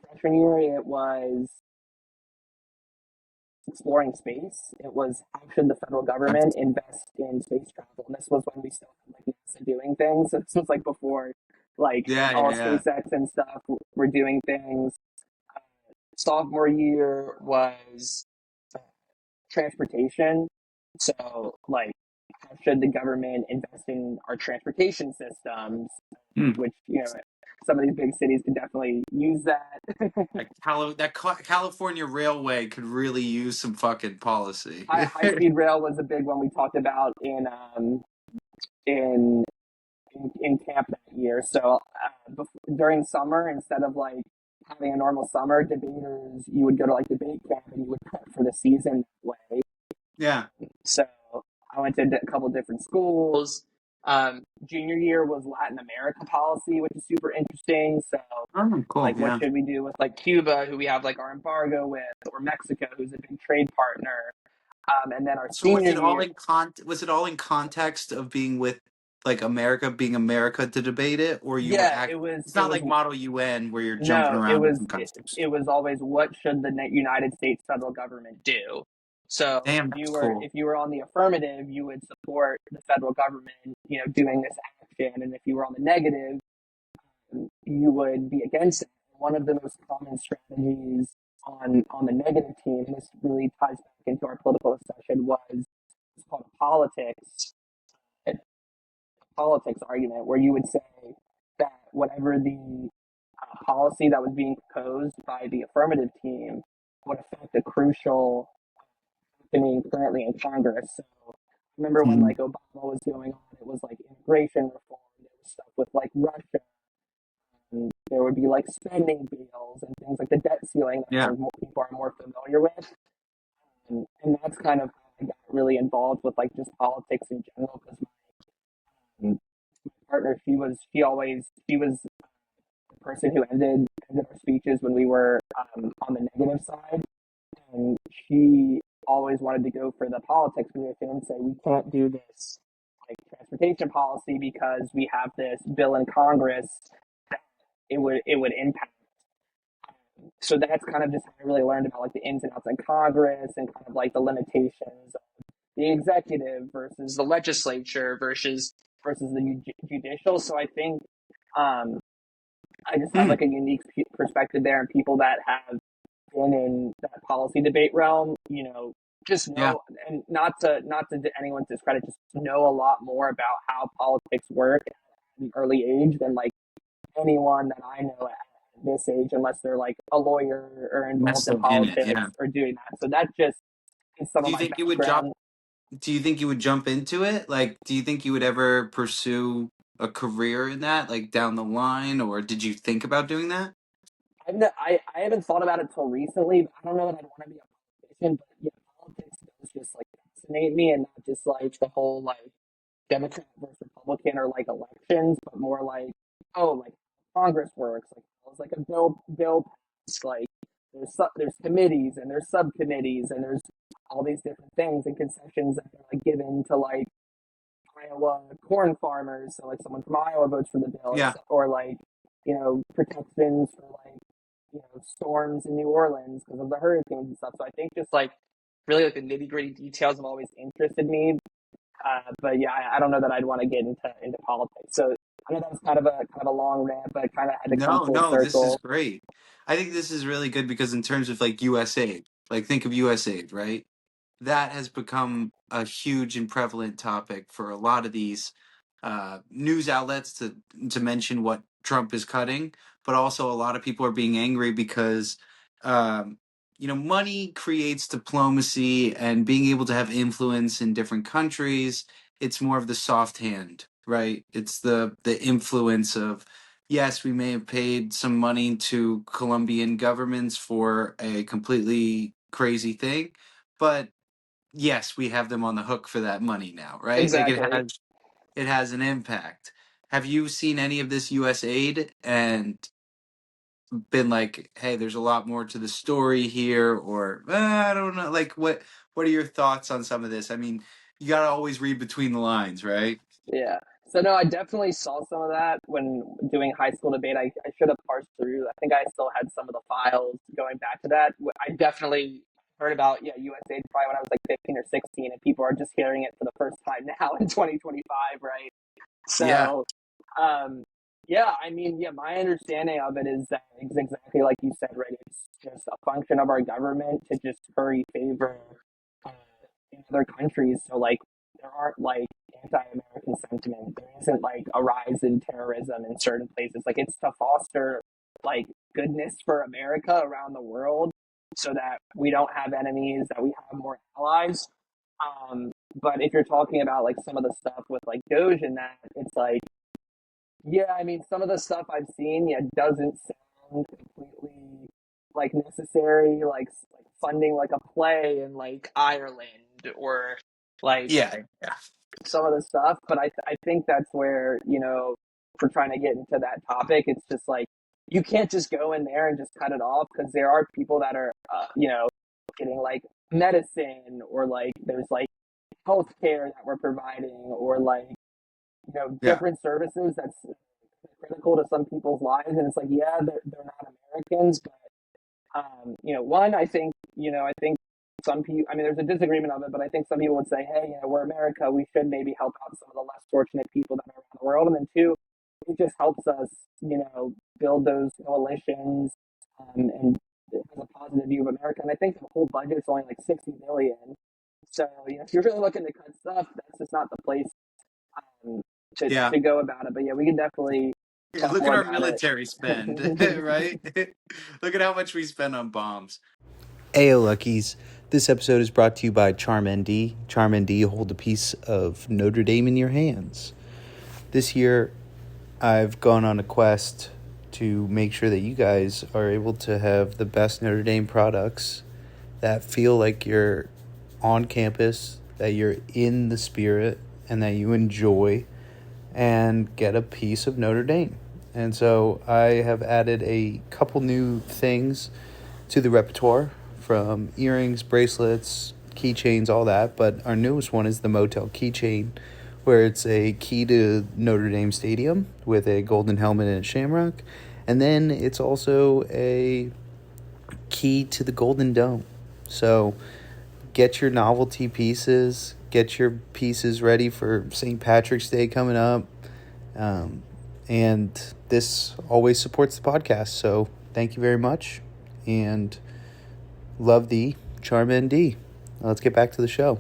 freshman year it was exploring space. It was how should the federal government invest in space travel? And this was when we still had like NASA doing things. So this was like before like Yeah, all yeah, SpaceX and stuff were doing things. Sophomore year was transportation. So, like, how should the government invest in our transportation systems? yeah. Which, some of these big cities could definitely use that. Like California Railway could really use some fucking policy. High speed rail was a big one we talked about in in camp that year. So during summer, instead of like having a normal summer, debaters you would go to like debate camp and you would prep for the season that way. Yeah. So I went to a couple different schools. Junior year was Latin America policy, which is super interesting. So, Oh, cool. like, what Yeah. should we do with like Cuba, who we have like our embargo with, or Mexico, who's a big trade partner? And then our So was senior it all year, in was it all in context of being with like America, being America to debate it, or you were yeah, It's it not was like Model UN where you're jumping no, around different countries. it was always what should the United States federal government do. So Damn, that's cool. if you were on the affirmative, you would support the federal government, doing this action, and if you were on the negative, you would be against it. One of the most common strategies on the negative team, and this really ties back into our political discussion, was it's called a politics argument, where you would say that whatever the policy that was being proposed by the affirmative team would affect a crucial happening currently in Congress. So remember when Mm. like Obama was going on, it was like immigration reform. There was stuff with like Russia. And there would be like spending bills and things like the debt ceiling that I Yeah. think more people are more familiar with. And that's kind of how I got really involved with like just politics in general because my partner, she was the person who ended our speeches when we were on the negative side, and she always wanted to go for the politics position and say we can't do this like transportation policy because we have this bill in Congress that it would impact. So that's kind of just how I really learned about like the ins and outs in Congress and kind of like the limitations of the executive versus the legislature versus the judicial. So I think I just have Mm. like a unique perspective there, and people that have been in that policy debate realm, just Yeah. know, and not to anyone's discredit, just know a lot more about how politics work at an early age than like anyone that I know at this age, unless they're like a lawyer or That's involved in so in it. politics Yeah. or doing that. So that just is some Do of you my think you would jump? background. Do you think you would jump into it? Like, do you think you would ever pursue a career in that, like down the line, or did you think about doing that? I haven't thought about it till recently. But I don't know that I'd want to be a politician, but yeah, politics does just like fascinate me, and not just like the whole like Democrat versus Republican or like elections, but more like, oh, like Congress works, like how is like a bill passed, like there's committees and there's subcommittees and there's all these different things and concessions that are like given to like Iowa corn farmers. So like someone from Iowa votes for the bill, Yeah. or like protections for like storms in New Orleans because of the hurricanes and stuff. So I think just like really like the nitty gritty details have always interested me. But yeah, I don't know that I'd want to get into politics. So I know that was kind of a long rant, but it kind of had to come No, full no, this is circle. great. I think this is really good because in terms of like US aid, like think of US aid, right? That has become a huge and prevalent topic for a lot of these news outlets to mention what Trump is cutting, but also a lot of people are being angry because um, money creates diplomacy and being able to have influence in different countries. It's more of the soft hand, right? It's the influence of yes, we may have paid some money to Colombian governments for a completely crazy thing, but yes, we have them on the hook for that money now, right? Like Exactly. it has an impact. Have you seen any of this US aid and been like, hey, there's a lot more to the story here, or I don't know, like what are your thoughts on some of this? I mean, you got to always read between the lines, right? Yeah. So no, I definitely saw some of that when doing high school debate. I should have parsed through. I think I still had some of the files going back to that. I definitely heard about USAID probably when I was like 15 or 16, and people are just hearing it for the first time now in 2025, right? Yeah, So, yeah, I mean, yeah, my understanding of it is that it's exactly like you said, right? It's just a function of our government to just curry favor uh, in other countries. So, like, there aren't like anti-American sentiment. There isn't like a rise in terrorism in certain places. Like, it's to foster like goodness for America around the world, so that we don't have enemies, that we have more allies. But if you're talking about like some of the stuff with like Doge and that, it's like, yeah, I mean, some of the stuff I've seen, yeah, doesn't sound completely like necessary, like funding like a play in like Ireland or like yeah, yeah, some of the stuff. But I think that's where if we're trying to get into that topic, it's just like you can't just go in there and just cut it off because there are people that are getting like medicine or like there's like healthcare that we're providing or like yeah, different services that's critical to some people's lives, and it's like, yeah, they're not Americans, but one, I think some people, I mean, there's a disagreement of it, but I think some people would say, hey, we're America, we should maybe help out some of the less fortunate people that are around the world, and then two, it just helps us, build those coalitions, and it has a positive view of America, and I think the whole budget's only like 60 billion. So, if you're really looking to cut stuff, that's just not the place um, to, yeah. to go about it. But yeah, we can definitely talk Look more at our about military spend, it. right? Look at how much we spend on bombs. Ayo Luckies, this episode is brought to you by Charm ND. Charm ND, hold a piece of Notre Dame in your hands. This year, I've gone on a quest to make sure that you guys are able to have the best Notre Dame products that feel like you're on campus, that you're in the spirit, and that you enjoy, and get a piece of Notre Dame. And so I have added a couple new things to the repertoire, from earrings, bracelets, keychains, all that. But our newest one is the Motel keychain, where it's a key to Notre Dame Stadium with a golden helmet and a shamrock. And then it's also a key to the Golden Dome. So get your novelty pieces, get your pieces ready for St. Patrick's Day coming up. And this always supports the podcast. So thank you very much. And love thee, Charm ND. let's get back to the show.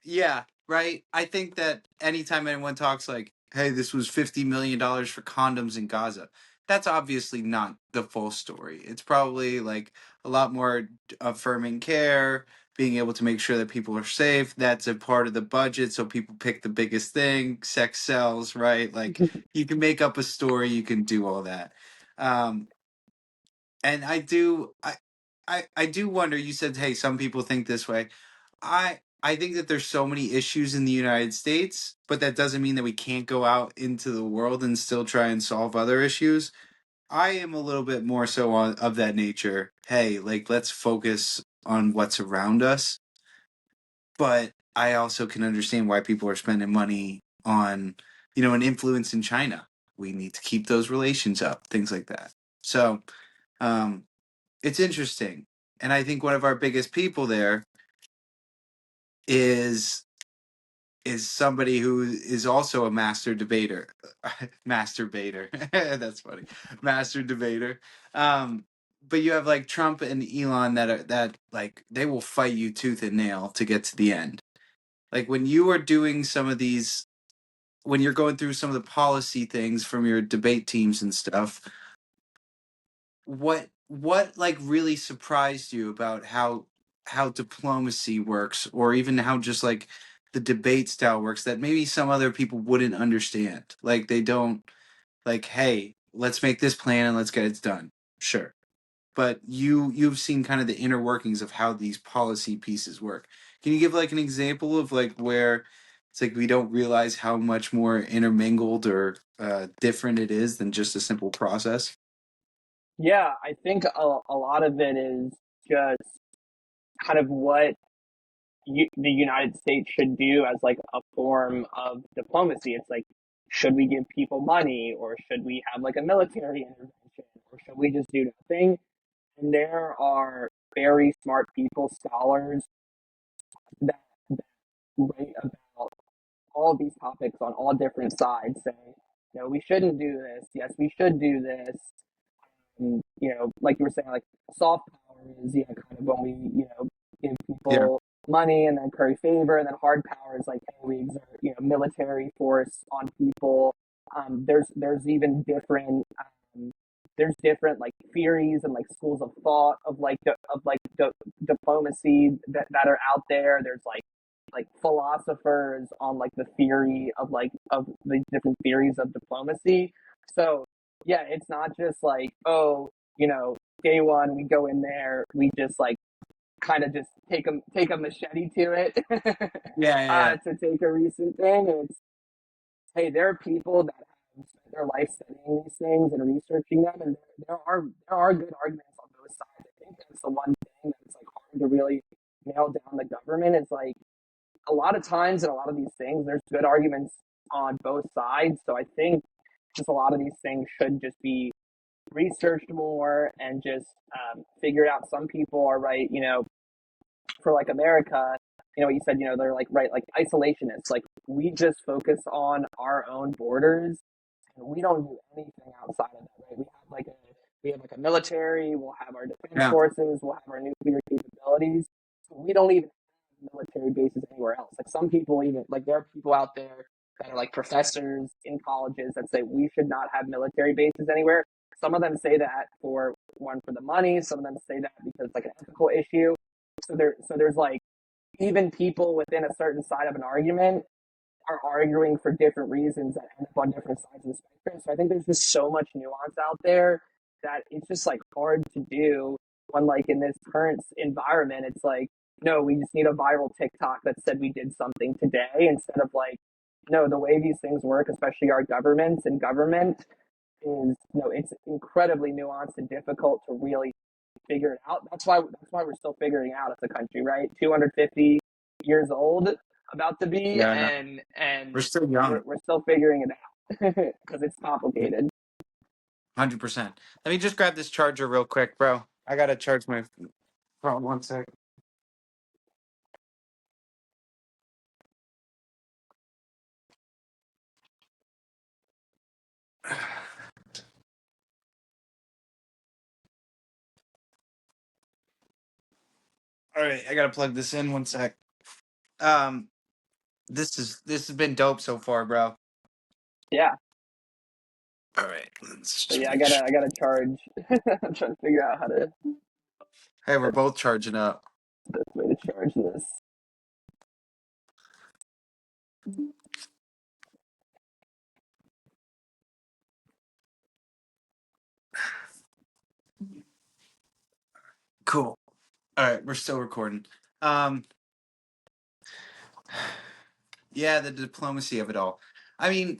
Yeah, right. I think that anytime anyone talks like, "Hey, this was $50 million for condoms in Gaza," that's obviously not the full story. It's probably like a lot more affirming care, being able to make sure that people are safe. That's a part of the budget, so people pick the biggest thing. Sex sells, right? Like you can make up a story, you can do all that. Um, and I do wonder. You said, "Hey, some people think this way." I think that there's so many issues in the United States, but that doesn't mean that we can't go out into the world and still try and solve other issues. I am a little bit more so on of that nature. Hey, like let's focus on what's around us, but I also can understand why people are spending money on, an influence in China. We need to keep those relations up, things like that. So, um, it's interesting. And I think one of our biggest people there is somebody who is also a master debater. Masturbator. That's funny. Master debater. Um, but you have like Trump and Elon that like they will fight you tooth and nail to get to the end. Like when you are doing some of these when you're going through some of the policy things from your debate teams and stuff, what like really surprised you about how diplomacy works, or even how just like the debate style works, that maybe some other people wouldn't understand? Like they don't, like, hey, let's make this plan and let's get it done. Sure. But you've seen kind of the inner workings of how these policy pieces work. Can you give like an example of like where it's like we don't realize how much more intermingled or different it is than just a simple process? Yeah, I think a lot of it is just kind of what the United States should do as like a form of diplomacy. It's like, should we give people money, or should we have like a military intervention, or should we just do nothing? And there are very smart people, scholars that write about all these topics on all different sides, saying, no, we shouldn't do this. Yes, we should do this. And, like you were saying, like soft power is, kind of when we, give Yeah. people money and then curry favor, and then hard power is like, hey, we exert, military force on people. There's even different like theories and like schools of thought of diplomacy that are out there. There's like philosophers on like the theory of the different theories of diplomacy. So yeah, it's not just like, oh, day one we go in there, we just like kind of just take a machete to it. Yeah, yeah, yeah. To take a recent thing, it's, hey, there are people that have spent their life studying these things and researching them, and there are good arguments on both sides. I think that's the one thing that's like hard to really nail down the government. Is like a lot of times in a lot of these things, there's good arguments on both sides. So I think just a lot of these things should just be researched more and just figured out. Some people are right, for like America, what you said, they're like, right, like isolationists. Like we just focus on our own borders and we don't do anything outside of that, right? We have like a military, we'll have our defense Yeah. forces, we'll have our nuclear capabilities. We don't even have military bases anywhere else. Like some people even like there are people out there that are like professors in colleges that say we should not have military bases anywhere. Some of them say that for the money, some of them say that because it's like an ethical issue. So there's like even people within a certain side of an argument are arguing for different reasons that end up on different sides of the spectrum. So I think there's just so much nuance out there that it's just like hard to do when like in this current environment, it's like, no, we just need a viral TikTok that said we did something today, instead of like, no, the way these things work, especially our governments and government, is, it's incredibly nuanced and difficult to really figure it out. That's why we're still figuring out as a country, right? 250 years old, about to be, Yeah, no. and We're still we're, young. we're still figuring it out because it's complicated. 100%. Let me just grab this charger real quick, bro. I gotta charge my phone. One sec. All right, I gotta plug this in 1 sec. Um, this has been dope so far, bro. Yeah, All right, let's but just yeah, I make gotta sure. I gotta charge. I'm trying to figure out how to Hey, we're best, both charging up. best way to charge this. Cool. All right, we're still recording. Um, yeah, the diplomacy of it all. I mean,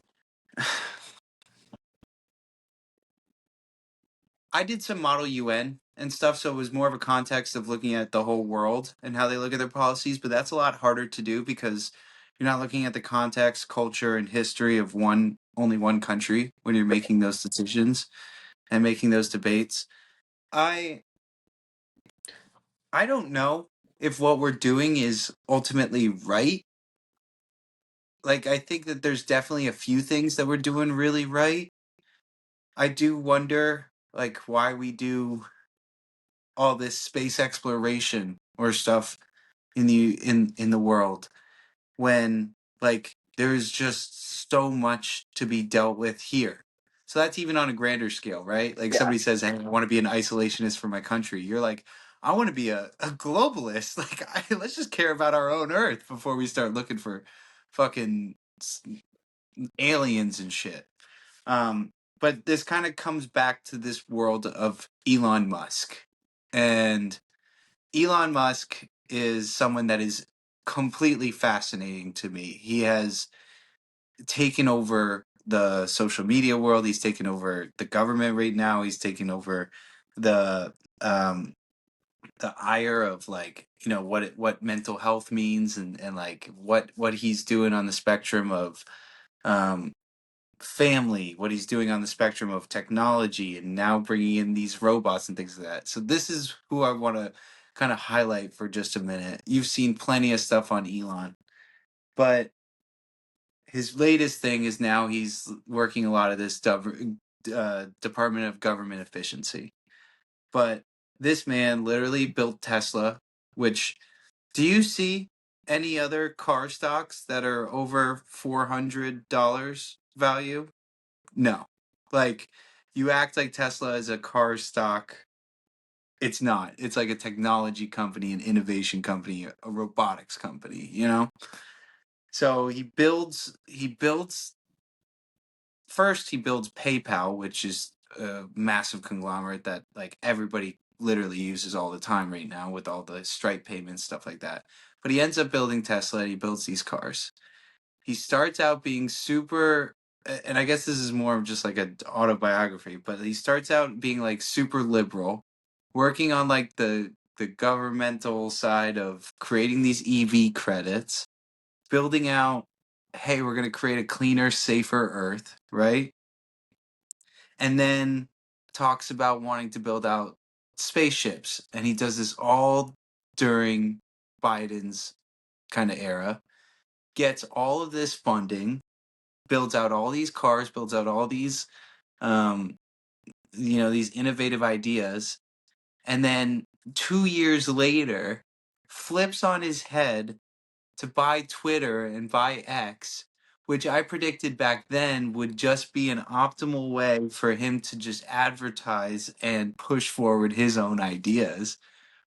I did some Model UN and stuff, so it was more of a context of looking at the whole world and how they look at their policies, but that's a lot harder to do because you're not looking at the context, culture, and history of only one country when you're making those decisions and making those debates. I I don't know if what we're doing is ultimately right. Like I think that there's definitely a few things that we're doing really right. I do wonder like why we do all this space exploration or stuff in the world when like there's just so much to be dealt with here. So that's even on a grander scale, right? Like Yeah, somebody says, "Hey, I want to be an isolationist for my country." You're like, "I want to be a globalist." Let's just care about our own Earth before we start looking for fucking aliens and shit. But this kind of comes back to this world of Elon Musk, and Elon Musk is someone that is completely fascinating to me. He has taken over the social media world. He's taken over the government right now. He's taken over the um the ire of like what mental health means and like what he's doing on the spectrum of um family, what he's doing on the spectrum of technology, and now bringing in these robots and things like that. So this is who I want to kind of highlight for just a minute. You've seen plenty of stuff on Elon, but his latest thing is now he's working a lot of this Department of Government Efficiency. But this man literally built Tesla, which do you see any other car stocks that are over $400 value? No. Like, you act like Tesla is a car stock. It's not. It's like a technology company, an innovation company, a robotics company, you know? So he builds first he builds PayPal, which is a massive conglomerate that like everybody literally uses all the time right now with all the Stripe payments, stuff like that. But he ends up building Tesla and he builds these cars. He starts out being super, and I guess this is more of just like an autobiography, but he starts out being like super liberal, working on like the governmental side of creating these EV credits, building out, hey, we're going to create a cleaner, safer earth, right? And then talks about wanting to build out spaceships, and he does this all during Biden's kind of era, gets all of this funding, builds out all these cars, builds out all these um these innovative ideas, and then 2 years later flips on his head to buy Twitter and buy X, which I predicted back then would just be an optimal way for him to just advertise and push forward his own ideas,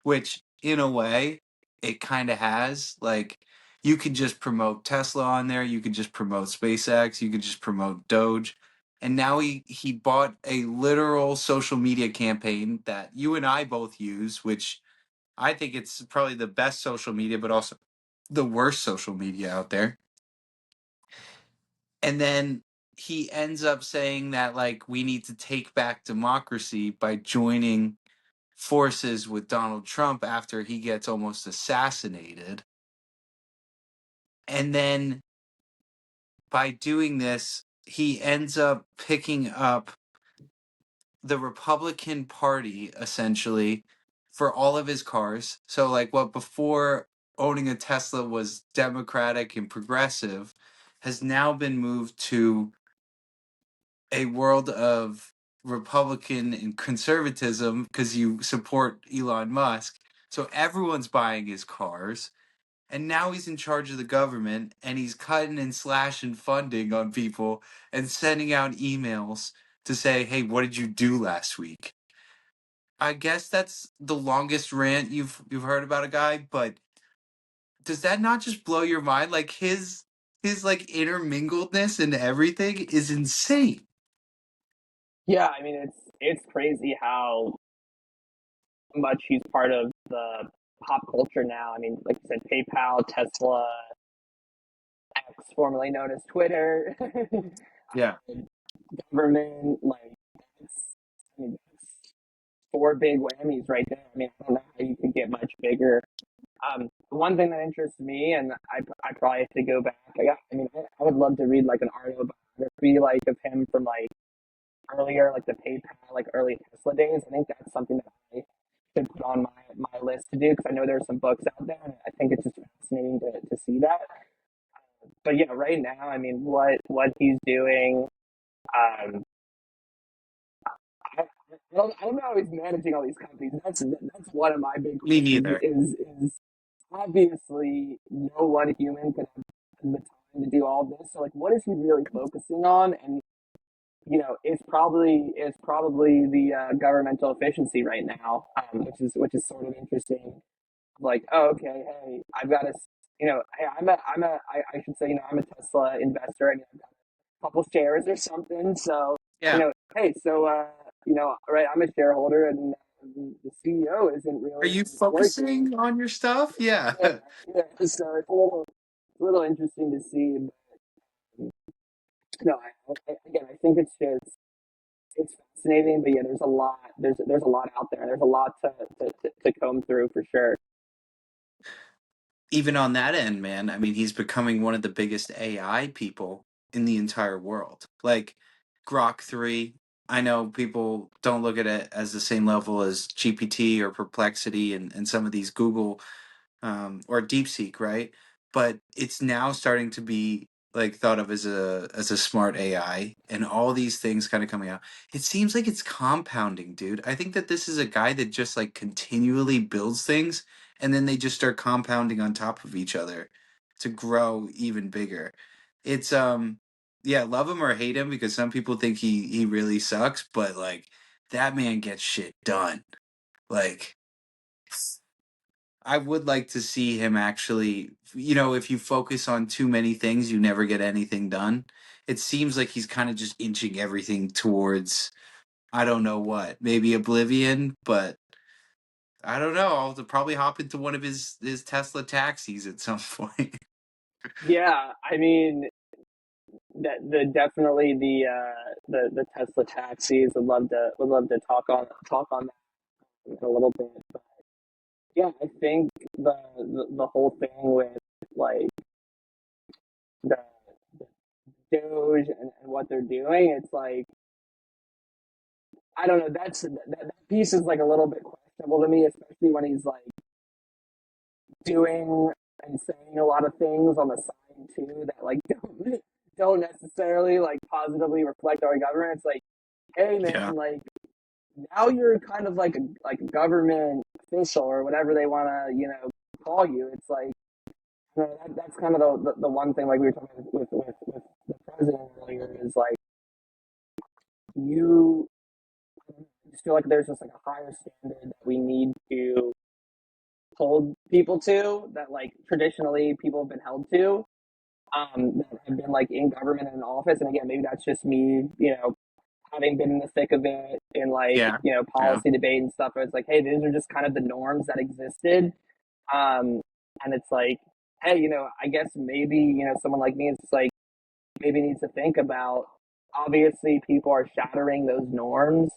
which in a way it kind of has. Like, you could just promote Tesla on there, you could just promote SpaceX, you could just promote Doge. And now he bought a literal social media campaign that you and I both use, which I think it's probably the best social media, but also the worst social media out there. And then he ends up saying that like we need to take back democracy by joining forces with Donald Trump after he gets almost assassinated. And then by doing this, he ends up picking up the Republican Party essentially for all of his cars. So like what before owning a Tesla was democratic and progressive has now been moved to a world of Republican and conservatism because you support Elon Musk. So everyone's buying his cars. And now he's in charge of the government and he's cutting and slashing funding on people and sending out emails to say, hey, what did you do last week? I guess that's the longest rant you've heard about a guy, but does that not just blow your mind? Like his like intermingledness and everything is insane. Yeah, I mean it's crazy how much he's part of the pop culture now. I mean, like you said, PayPal, Tesla, X, formerly known as Twitter, Yeah. government, like it's, I mean, that's four big whammies right there. I mean, I don't know how you could get much bigger. One thing that interests me, and I probably have to go back. I mean, I would love to read like an autobiography like of him from like earlier, like the PayPal, like early Tesla days. I think that's something that I should put on my list to do because I know there's some books out there, and I think it's just fascinating to see that. But yeah, right now, I mean, what he's doing, um, I don't know how he's managing all these companies. That's one of my big Me questions. neither. Is obviously no one human could have the time to do all this. So like, what is he really focusing on? And it's probably the governmental efficiency right now, which is sort of interesting. Like, oh, okay, hey, I've got hey, I should say, I'm a Tesla investor. I mean, I've got a couple shares or something. So, Yeah. hey, so, right, I'm a shareholder, and the CEO isn't Are really you working. focusing on your stuff? Yeah. Yeah, yeah. So it's a little interesting to see. But, no, again, I think it's fascinating, but yeah, there's a lot out there. There's a lot to comb through for sure. Even on that end, man, I mean, he's becoming one of the biggest AI people in the entire world. Like Grok 3, I know people don't look at it as the same level as GPT or Perplexity and some of these Google or DeepSeek, right? But it's now starting to be like thought of as a smart AI, and all these things kind of coming out. It seems like it's compounding, dude. I think that this is a guy that just like continually builds things, and then they just start compounding on top of each other to grow even bigger. It's yeah, love him or hate him because some people think he really sucks, but like that man gets shit done. Like I would like to see him actually, if you focus on too many things, you never get anything done. It seems like he's kind of just inching everything towards, I don't know what, maybe oblivion, but I don't know. I'll have to probably hop into one of his Tesla taxis at some point. Yeah, I mean, the definitely the Tesla taxis would love to talk on that in a little bit. But yeah, I think the whole thing with like the, the Doge and what they're doing, it's like I don't know. That piece is like a little bit questionable to me, especially when he's like doing and saying a lot of things on the side too that like don't necessarily like positively reflect our government. It's like, hey man, Yeah. like now you're kind of like a government official or whatever they want to call you. It's like that's kind of the one thing like we were talking with the president earlier is like you just feel like there's just like a higher standard that we need to hold people to that like traditionally people have been held to that have been like in government and in office. And again, maybe that's just me, having been in the thick of it in like, Yeah. Yeah. policy debate and stuff. Where it's like, hey, these are just kind of the norms that existed. Um, and it's like, hey, I guess maybe, someone like me is like, maybe needs to think about, obviously people are shattering those norms.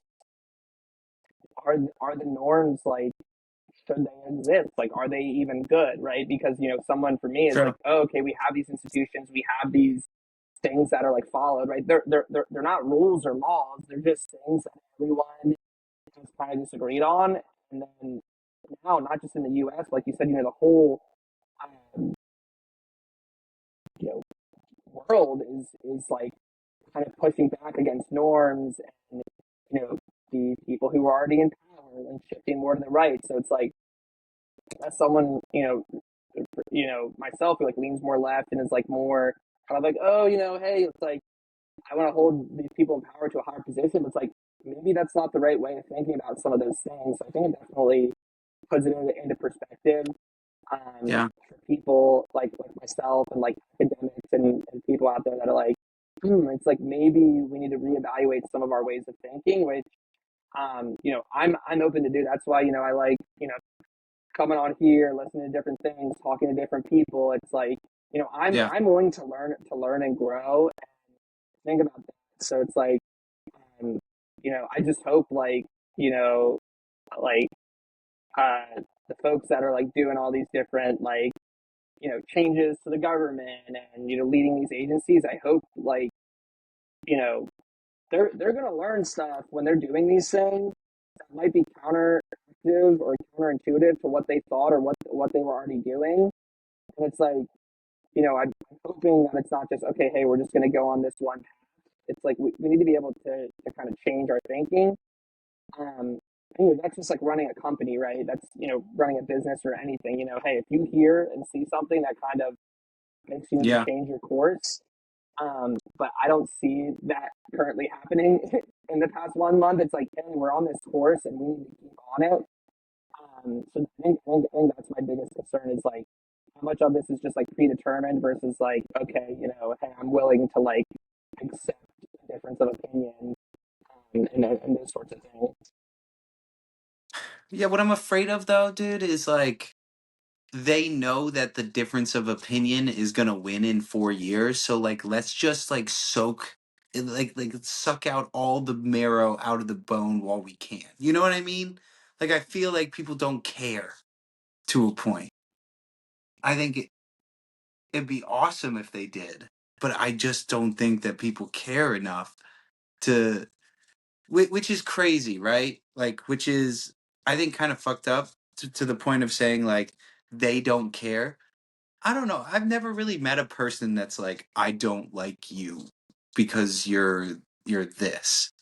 Are the norms like, should they exist? Like, are they even good? Right? Because, someone for me is like, Sure. oh, okay, we have these institutions, we have these things that are like followed, right? They're not rules or laws. They're just things that everyone has kind of disagreed on. And then now, not just in the U.S., like you said, the whole um, you know world is like kind of pushing back against norms and the people who are already in power and shifting more to the right. So it's like as someone, myself who like leans more left and is like more kind of like, oh, hey, it's like I want to hold these people in power to a higher position. It's like maybe that's not the right way of thinking about some of those things. I think it definitely puts it into perspective Yeah. for people like myself and like academics and people out there that are like, it's like maybe we need to reevaluate some of our ways of thinking, which I'm open to do. That's why I like coming on here, listening to different things, talking to different people. It's like Yeah. I'm willing to learn and grow and think about that. So it's like um, I just hope like the folks that are like doing all these different like changes to the government and leading these agencies. I hope like you know they're gonna learn stuff when they're doing these things that might be counteractive or counterintuitive to what they thought or what they were already doing. And it's like I'm hoping that it's not just okay. Hey, we're just gonna go on this one path. It's like we need to be able to kind of change our thinking. Um, that's just like running a company, right? That's running a business or anything. Hey, if you hear and see something that kind of makes you need to Yeah. change your course, but I don't see that currently happening in the past 1 month. It's like, hey, we're on this course and we need to keep on it. So I think that's my biggest concern is like how much of this is just like predetermined versus like, okay, hey, I'm willing to like accept a difference of opinion and those sorts of things. Yeah, what I'm afraid of though, dude, is like they know that the difference of opinion is gonna win in 4 years. So like let's just like soak like suck out all the marrow out of the bone while we can. You know what I mean? Like I feel like people don't care to a point. I think it'd be awesome if they did, but I just don't think that people care enough to which is crazy, right? Like which is I think kind of fucked up to the point of saying like they don't care. I don't know. I've never really met a person that's like, I don't like you because you're this.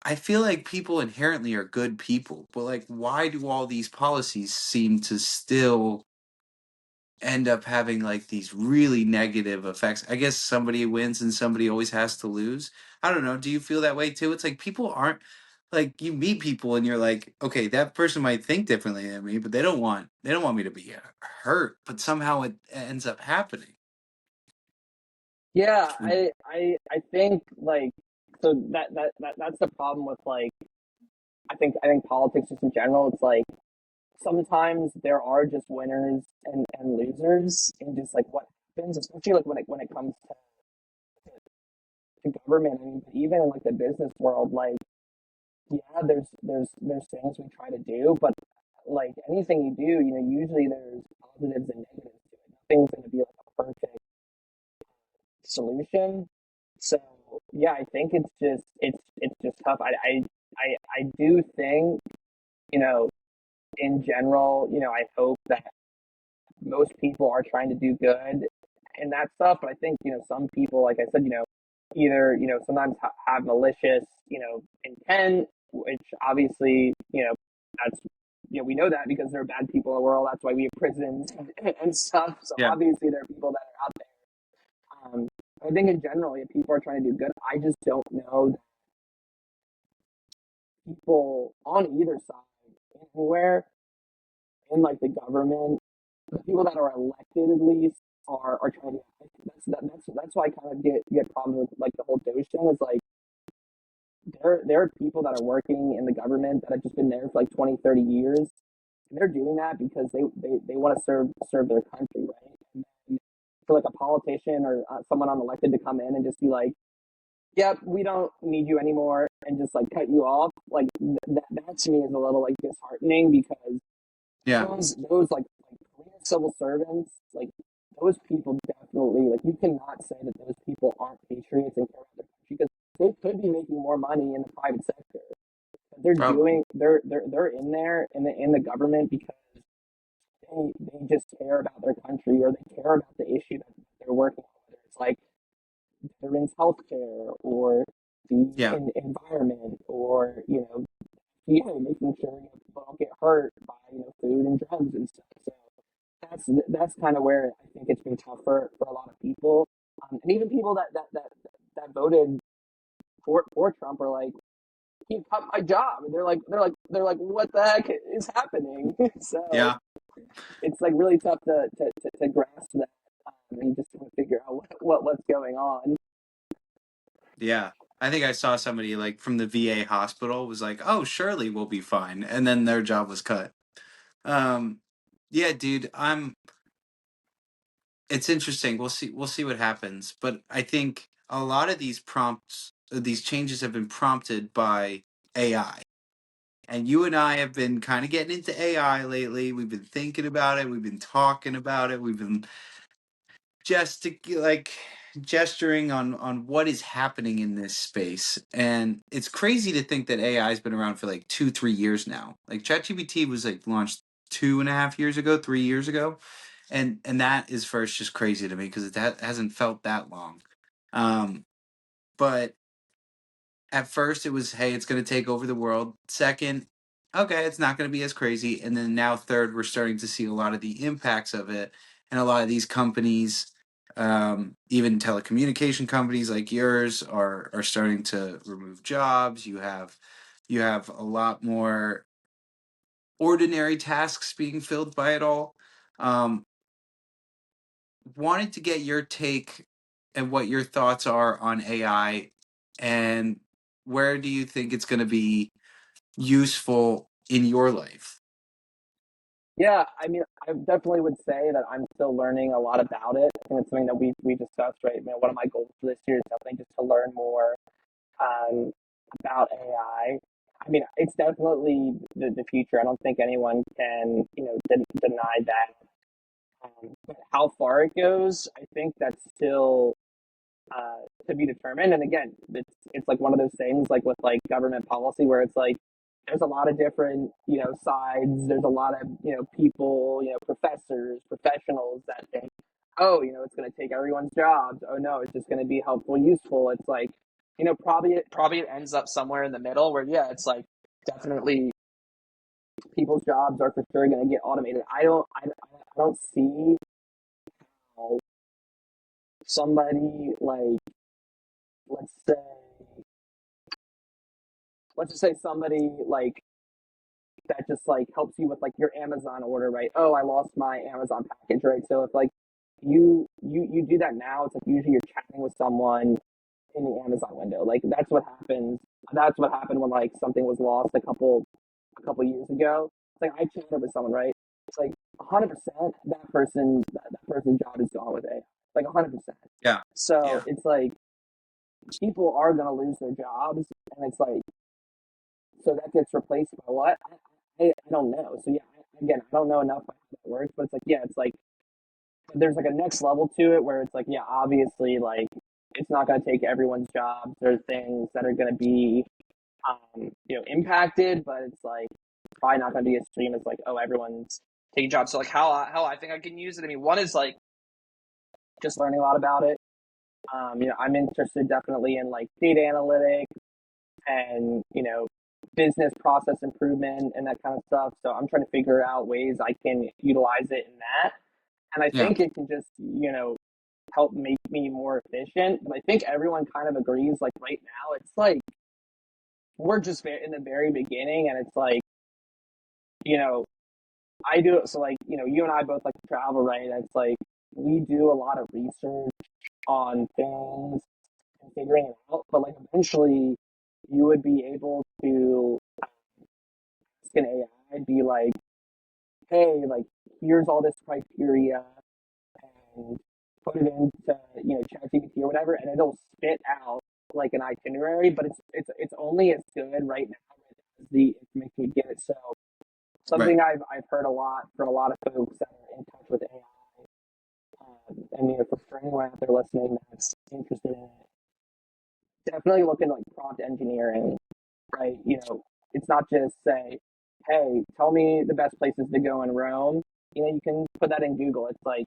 I feel like people inherently are good people, but like why do all these policies seem to still end up having like these really negative effects? I guess somebody wins and somebody always has to lose. I don't know. Do you feel that way too? It's like people aren't like you meet people and you're like, okay, that person might think differently than me, but they don't want me to be hurt, but somehow it ends up happening. Yeah, I think like so that's the problem with like I think politics just in general. It's like sometimes there are just winners and losers in just like what happens, especially like when it comes to government. I mean, but even in like the business world, like yeah, there's things we try to do, but like anything you do, usually there's positives and negatives to it. Nothing's going to be like a perfect solution. So yeah, I think it's just tough. I do think you know in general, I hope that most people are trying to do good and that stuff. But I think some people, like I said, either sometimes have malicious intent, which obviously that's we know that because there are bad people in the world. That's why we have prisons and stuff. So Yeah. obviously there are people that are out there. I think in general, if people are trying to do good, I just don't know that people on either side anywhere in like the government, the people that are elected at least are trying to. That's why I kind of get problems with like the whole Doge thing. Is like there are people that are working in the government that have just been there for like 20, 30 years. And they're doing that because they want to serve their country, right? And then for like a politician or someone unelected to come in and just be like, "Yep, we don't need you anymore," and just like cut you off, like that to me is a little like disheartening because Yeah. those like career civil servants, like those people definitely like you cannot say that those people aren't patriots and care about their country because they could be making more money in the private sector. But Probably. they're in there in the government because they just care about their country or they care about the issue that they're working on, whether it's like veterans healthcare or the Yeah. environment or yeah, making sure people don't get hurt by food and drugs and stuff. So that's kind of where I think it's been tough for a lot of people, and even people that voted for Trump are like, he cut my job, and they're like, what the heck is happening? So Yeah. it's like really tough to grasp that, and just to figure out what's going on. Yeah. I think I saw somebody like from the VA hospital was like, "Oh, surely we'll be fine," and then their job was cut. Um, yeah, dude, it's interesting. We'll see what happens. But I think a lot of these prompts, these changes have been prompted by AI. And you and I have been kind of getting into AI lately. We've been thinking about it. We've been talking about it. We've been just like gesturing on what is happening in this space. And it's crazy to think that AI has been around for like 2-3 years now. Like ChatGPT was like launched 2.5 years ago, 3 years ago, and that is first just crazy to me because it hasn't felt that long. But at first it was, hey, it's going to take over the world. Second, okay, it's not going to be as crazy. And then now third, we're starting to see a lot of the impacts of it, and a lot of these companies, even telecommunication companies like yours, are starting to remove jobs. You have a lot more ordinary tasks being filled by it all. Um, Wanted to get your take and what your thoughts are on AI, and where do you think it's going to be useful in your life? Yeah, I mean, I definitely would say that I'm still learning a lot about it. I think it's something that we discussed, right? One of my goals for this year is definitely just to learn more um, about AI. I mean, it's definitely the future. I don't think anyone can, deny that. But how far it goes, I think that's still to be determined. And again, it's like one of those things, like with like government policy, where it's like there's a lot of different sides. There's a lot of people, professors, professionals that think, oh, it's going to take everyone's jobs. Oh no, it's just going to be helpful, useful. It's like probably it ends up somewhere in the middle where yeah, it's like definitely people's jobs are for sure going to get automated. I don't see how somebody like let's say let's just say somebody like that just like helps you with like your Amazon order, right? Oh, I lost my Amazon package, right? So if like you do that now, it's like usually you're chatting with someone in the Amazon window. Like that's what happens. That's what happened when like something was lost a couple years ago. It's like I chatted with someone, right? It's like 100% that person's job is gone with AI. Like 100%. Yeah, So yeah, it's like people are gonna lose their jobs, and it's like so that gets replaced by what? I don't know. So yeah, again, I don't know enough about how that works, but it's like yeah, it's like there's like a next level to it where it's like yeah, obviously like it's not going to take everyone's jobs. There's things that are going to be impacted, but it's like probably not going to be as extreme as like oh everyone's taking jobs. So like how I think I can use it. I mean, one is like just learning a lot about it. I'm interested definitely in like data analytics and business process improvement and that kind of stuff. So I'm trying to figure out ways I can utilize it in that. And I yeah, think it can just, help make me more efficient. But I think everyone kind of agrees, like right now, it's like we're just in the very beginning, and it's like, you know, I do it. So like, you and I both like to travel, right? And it's like we do a lot of research on things and figuring it out. But like eventually, you would be able to ask an AI, be like, hey, like here's all this criteria, and put it into ChatGPT or whatever, and it'll spit out like an itinerary. But it's only as good right now as the information we get it. So right. something I've heard a lot from a lot of folks that are in touch with AI, and for anyone out there listening that's interested in it, definitely look into like prompt engineering, right? It's not just say, hey, tell me the best places to go in Rome. You can put that in Google. It's like,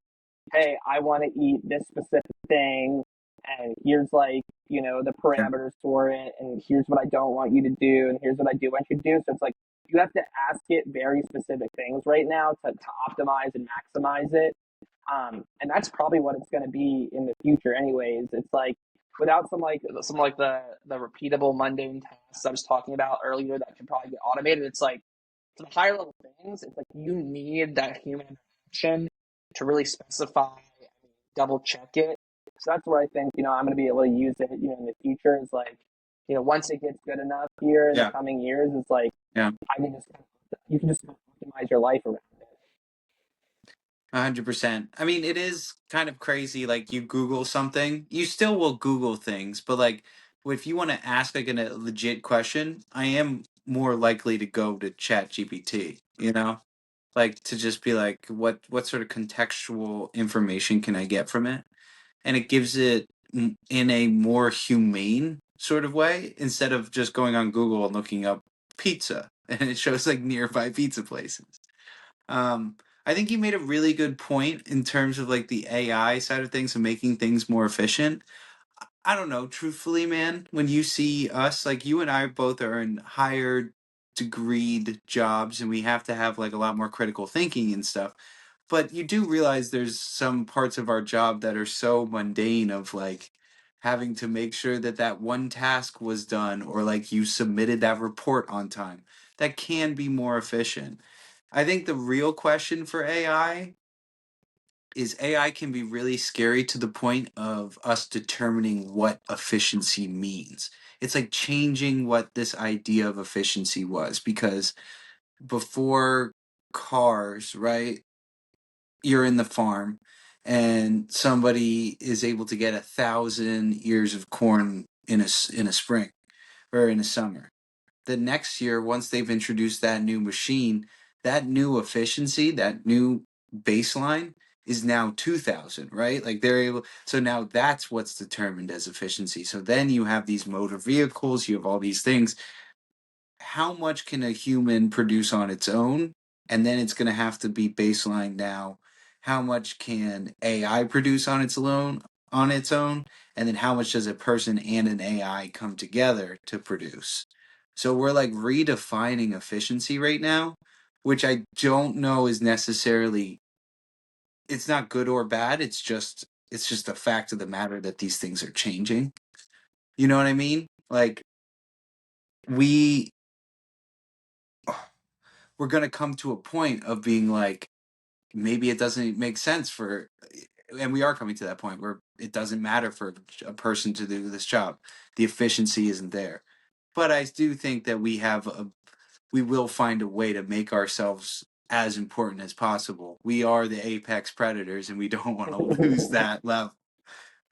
hey, I want to eat this specific thing, and here's like the parameters for it, and here's what I don't want you to do, and here's what I do want you to do. So it's like you have to ask it very specific things right now to optimize and maximize it. And that's probably what it's going to be in the future, anyways. It's like without the repeatable mundane tasks I was talking about earlier that can probably get automated. It's like for the higher level things, it's like you need that human interaction to really specify, double check it. So that's where I think I'm going to be able to use it, in the future. Is like, once it gets good enough here in the coming years, it's like Yeah. I can just you can just optimize your life around it. 100%. I mean, it is kind of crazy. Like, you Google something, you still will Google things, but like, if you want to ask like a legit question, I am more likely to go to Chat GPT. Like to just be like, what sort of contextual information can I get from it? And it gives it in a more humane sort of way instead of just going on Google and looking up pizza and it shows like nearby pizza places. I think you made a really good point in terms of like the AI side of things and making things more efficient. I don't know, truthfully, man, when you see us, like you and I both are in higher degreed jobs and we have to have like a lot more critical thinking and stuff. But you do realize there's some parts of our job that are so mundane of like having to make sure that that one task was done or like you submitted that report on time. That can be more efficient. I think the real question for AI is AI can be really scary to the point of us determining what efficiency means. It's like changing what this idea of efficiency was because before cars, right? You're in the farm and somebody is able to get 1,000 ears of corn in a spring or in a summer. The next year, once they've introduced that new machine, that new efficiency, that new baseline is now 2,000, right? Like they're able, so now that's what's determined as efficiency. So then you have these motor vehicles, you have all these things. How much can a human produce on its own? And then it's going to have to be baseline now. How much can AI produce on its own? And then how much does a person and an AI come together to produce? So we're like redefining efficiency right now, which I don't know is necessarily, it's not good or bad. It's just a fact of the matter that these things are changing. You know what I mean? Like we we're going to come to a point of being like, maybe it doesn't make sense for, and we are coming to that point where it doesn't matter for a person to do this job. The efficiency isn't there. But I do think that we will find a way to make ourselves as important as possible. We are the apex predators and we don't want to lose that level,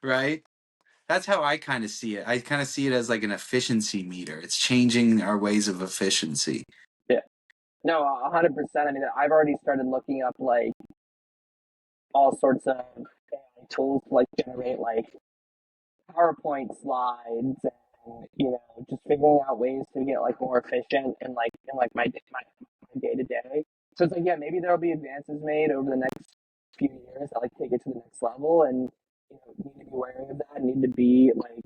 right? That's how I kind of see it. I kind of see it as like an efficiency meter. It's changing our ways of efficiency. Yeah. No, 100%. I mean, I've already started looking up like all sorts of AI tools to like generate like PowerPoint slides and just figuring out ways to get like more efficient in my day to day. So it's like maybe there'll be advances made over the next few years that like take it to the next level, and need to be wary of that, need to be like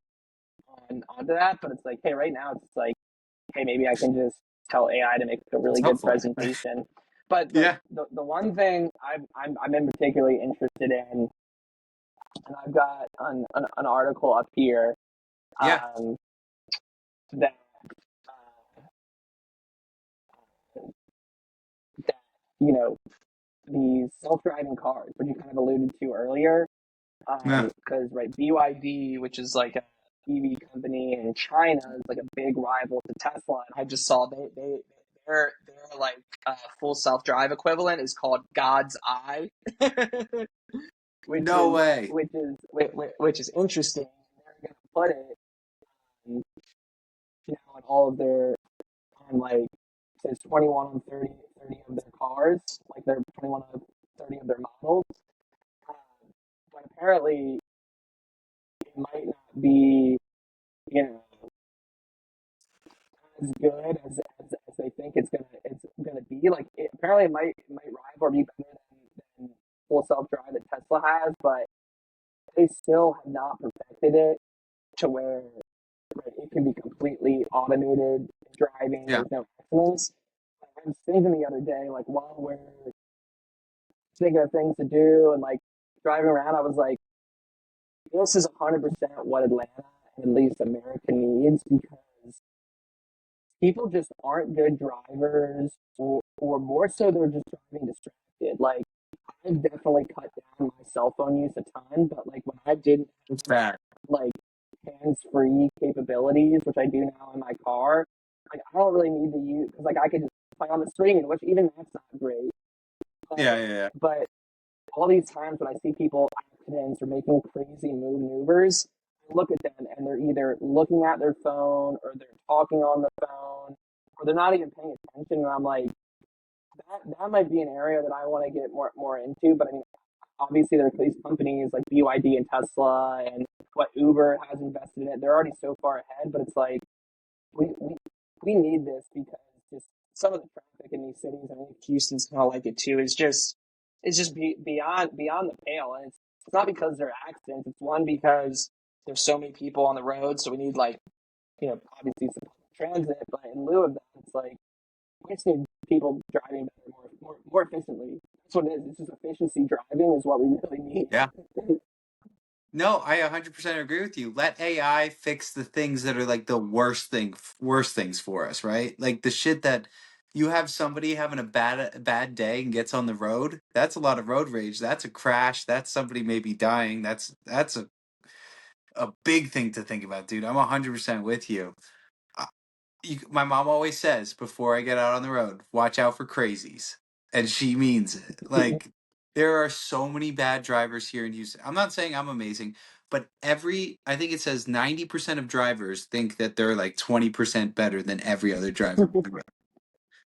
onto that. But it's like, hey, right now it's like, hey, maybe I can just tell AI to make a really good presentation. But Yeah. the one thing I'm in particularly interested in, and I've got an article up here, Yeah. that that these self-driving cars, which you kind of alluded to earlier, Yeah. because right, BYD, which is like a EV company in China, is like a big rival to Tesla. And I just saw their like full self-drive equivalent is called God's Eye, which No is way. which is interesting. They're gonna put it, on all of their, on like, says 21 on 30 of their cars, like they're 21 on 30 of their models. Um, but apparently, it might not be, as good as they think it's gonna be. Like, apparently, it might rival or be better than full self drive that Tesla has, but they still have not perfected it to where right, it can be completely automated driving. Yeah. There's no accidents. I was thinking the other day, like while we're thinking of things to do and like driving around, I was like, this is 100% what Atlanta and at least America needs because people just aren't good drivers, or more so, they're just driving distracted. Like, I've definitely cut down my cell phone use a ton, but like when I didn't It's bad. like hands-free capabilities, which I do now in my car, like I don't really need to use because like I could just play on the screen, which even that's not great. Yeah, But yeah, yeah. but all these times when I see people accidents or making crazy maneuvers, I look at them and they're either looking at their phone or they're talking on the phone or they're not even paying attention. And I'm like, that might be an area that I want to get more into. But I mean, obviously there are these companies like BYD and Tesla and what Uber has invested in it. They're already so far ahead, but it's like we we, we need this because just some of the traffic in these cities, I think Houston's kind of like it too, is just beyond the pale, and it's not because there are accidents. It's one because there's so many people on the road, so we need like obviously some transit, but in lieu of that, it's like we just need people driving better, more efficiently. That's what it is. It's just efficiency driving is what we really need. Yeah. No, I 100% agree with you. Let AI fix the things that are like the worst things for us, right? Like the shit that you have somebody having a bad day and gets on the road. That's a lot of road rage. That's a crash. That's somebody maybe dying. That's a big thing to think about, dude. I'm 100% with you. My mom always says before I get out on the road, watch out for crazies. And she means it. Like, there are so many bad drivers here in Houston. I'm not saying I'm amazing, but I think it says 90% of drivers think that they're like 20% better than every other driver.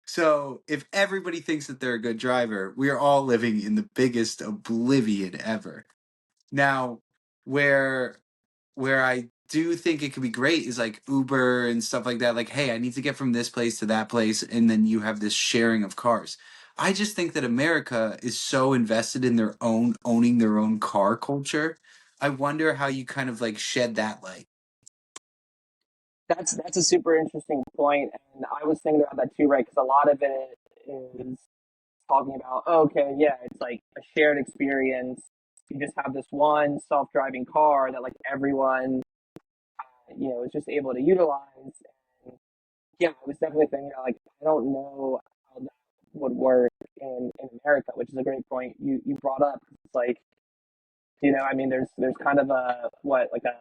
So if everybody thinks that they're a good driver, we are all living in the biggest oblivion ever. Now, where I do think it could be great is like Uber and stuff like that. Like, hey, I need to get from this place to that place, and then you have this sharing of cars. I just think that America is so invested in their own owning their own car culture. I wonder how you kind of like shed that light. That's a super interesting point, and I was thinking about that too, right? Because a lot of it is talking about, oh, okay, yeah, it's like a shared experience. You just have this one self-driving car that like everyone, is just able to utilize. And yeah, I was definitely thinking like I don't know how that would work in America, which is a great point you brought up. It's like I mean, there's kind of a what like a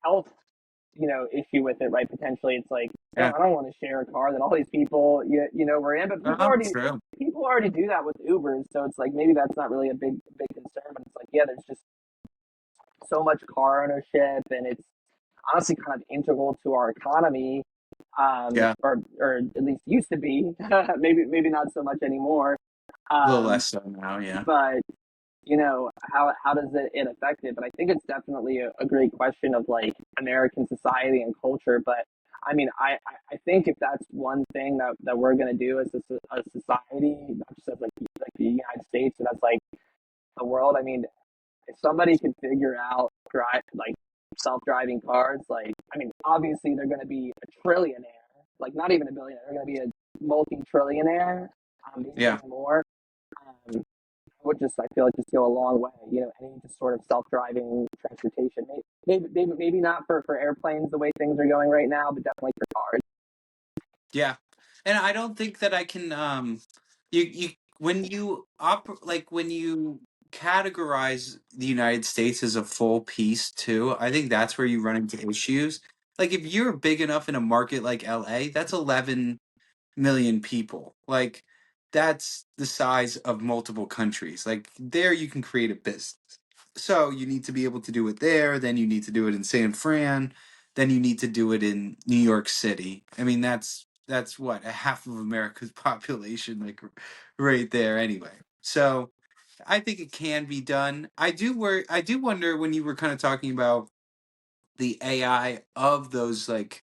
health issue with it, right? Potentially, it's like Yeah. I don't want to share a car that all these people were in, but True. people already do that with Ubers, so it's like maybe that's not really a big concern, but it's like yeah, there's just so much car ownership, and it's honestly kind of integral to our economy, Yeah. or at least used to be, maybe not so much anymore, A little um, less so now. Yeah. but how does it affect it? But I think it's definitely a great question of like American society and culture. But I mean, I think if that's one thing that we're gonna do as a society, not just as like the United States, but that's like the world. I mean, if somebody can figure out drive like self-driving cars, like I mean, obviously they're gonna be a trillionaire, like not even a billionaire. They're gonna be a multi-trillionaire, maybe Yeah. even more. Um, would just I feel like just go a long way. Any just sort of self-driving transportation. Maybe not for airplanes the way things are going right now, but definitely for cars. Yeah. And I don't think that I can you when you like when you categorize the United States as a full piece too, I think that's where you run into issues. Like if you're big enough in a market like LA, that's 11 million people. Like that's the size of multiple countries. Like there you can create a business. So you need to be able to do it there, then you need to do it in San Fran, then you need to do it in New York City. I mean that's what a half of America's population like right there anyway. So I think it can be done. I do wonder when you were kind of talking about the AI of those like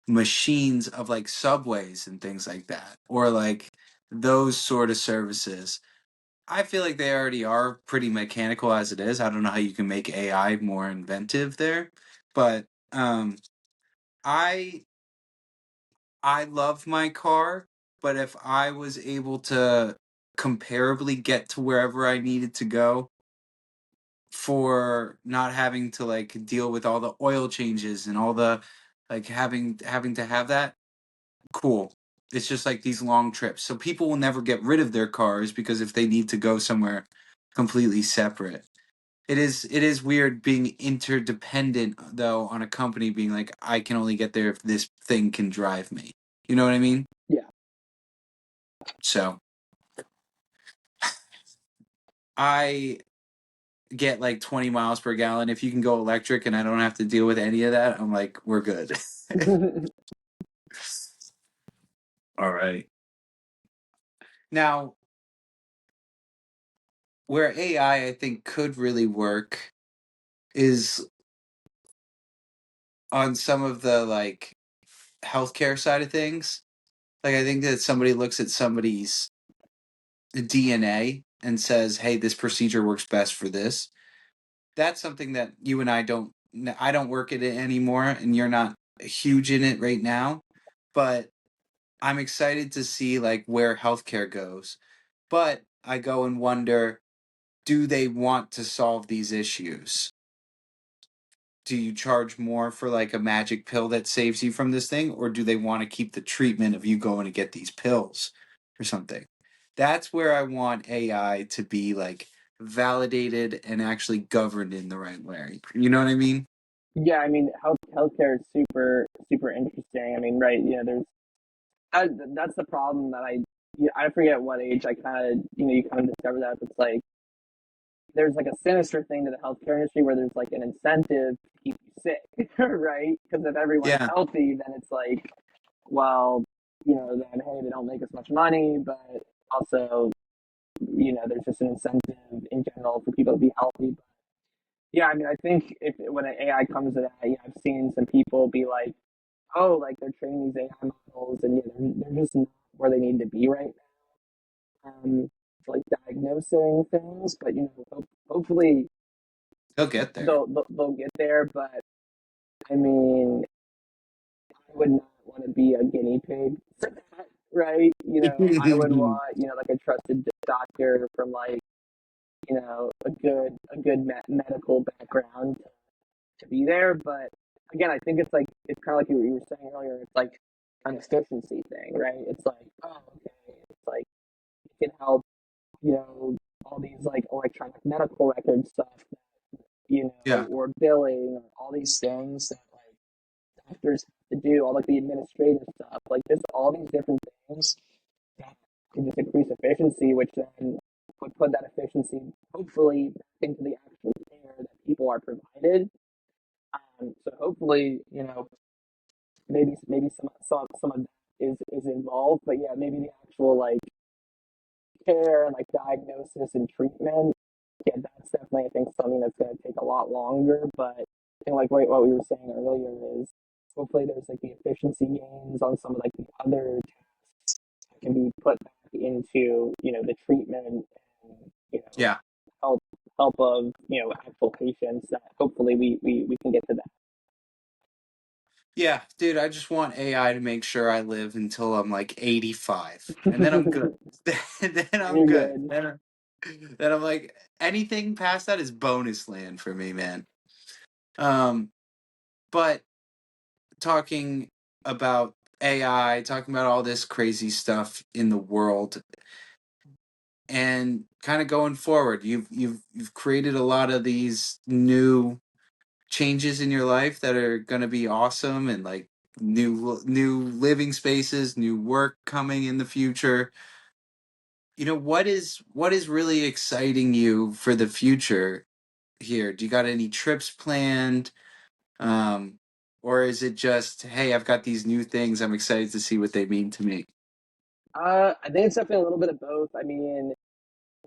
machines of like subways and things like that, or like those sort of services. I feel like they already are pretty mechanical as it is. I don't know how you can make AI more inventive there, but I I love my car, but if I was able to comparably get to wherever I needed to go for not having to like deal with all the oil changes and all the like having to have that, cool. It's just like these long trips. So people will never get rid of their cars because if they need to go somewhere completely separate. It is weird being interdependent though on a company being like I can only get there if this thing can drive me. You know what I mean? Yeah. So I get like 20 miles per gallon. If you can go electric and I don't have to deal with any of that, I'm like, we're good. All right. Now, where AI I think could really work is on some of the like healthcare side of things. Like I think that somebody looks at somebody's DNA and says, "Hey, this procedure works best for this." That's something that you and I don't work at it anymore and you're not huge in it right now, but I'm excited to see like where healthcare goes. But I go and wonder, do they want to solve these issues? Do you charge more for like a magic pill that saves you from this thing, or do they want to keep the treatment of you going to get these pills or something? That's where I want AI to be like validated and actually governed in the right way. You know what I mean? Yeah, I mean, healthcare is super interesting. I mean, right? Yeah, that's the problem that I forget what age I kind of you kind of discover that it's like there's like a sinister thing to the healthcare industry where there's like an incentive to keep you sick, right? Because if everyone's Yeah. healthy, then it's like, well, then hey, they don't make as much money, but also, there's just an incentive in general for people to be healthy. But yeah, I mean, I think if when an AI comes to that, yeah, I've seen some people be like, oh, like they're training these AI models, and they're just not where they need to be right now, for like diagnosing things. But hopefully They'll get there. they'll get there. But I mean, I would not want to be a guinea pig for that, right? I would want like a trusted doctor from like a good medical background to be there. But again, I think it's kind of like you were saying earlier. It's like an efficiency thing, right? It's like, oh, okay, it's like it can help, all these like electronic medical record stuff, Yeah. or billing, or all these things that like doctors have to do, all like the administrative stuff, like just all these different things that can just increase efficiency, which then would put that efficiency hopefully back into the actual care that people are provided. So hopefully, maybe some of that is involved, but yeah, maybe the actual like care and like diagnosis and treatment, yeah, that's definitely I think something that's going to take a lot longer. But I think like what we were saying earlier is hopefully there's like the efficiency gains on some of like the other tasks that can be put back into the treatment and Yeah. help of actual patients that hopefully we can get to that. Yeah, dude, I just want AI to make sure I live until I'm like 85. And then I'm good. Then I'm You're good. good. Then I'm like anything past that is bonus land for me, man. Um, but talking about AI, talking about all this crazy stuff in the world and kind of going forward, you've created a lot of these new changes in your life that are going to be awesome and like new living spaces, new work coming in the future. What is really exciting you for the future here? Do you got any trips planned? Um or is it just, hey, I've got these new things, I'm excited to see what they mean to me? I think it's definitely a little bit of both. I mean,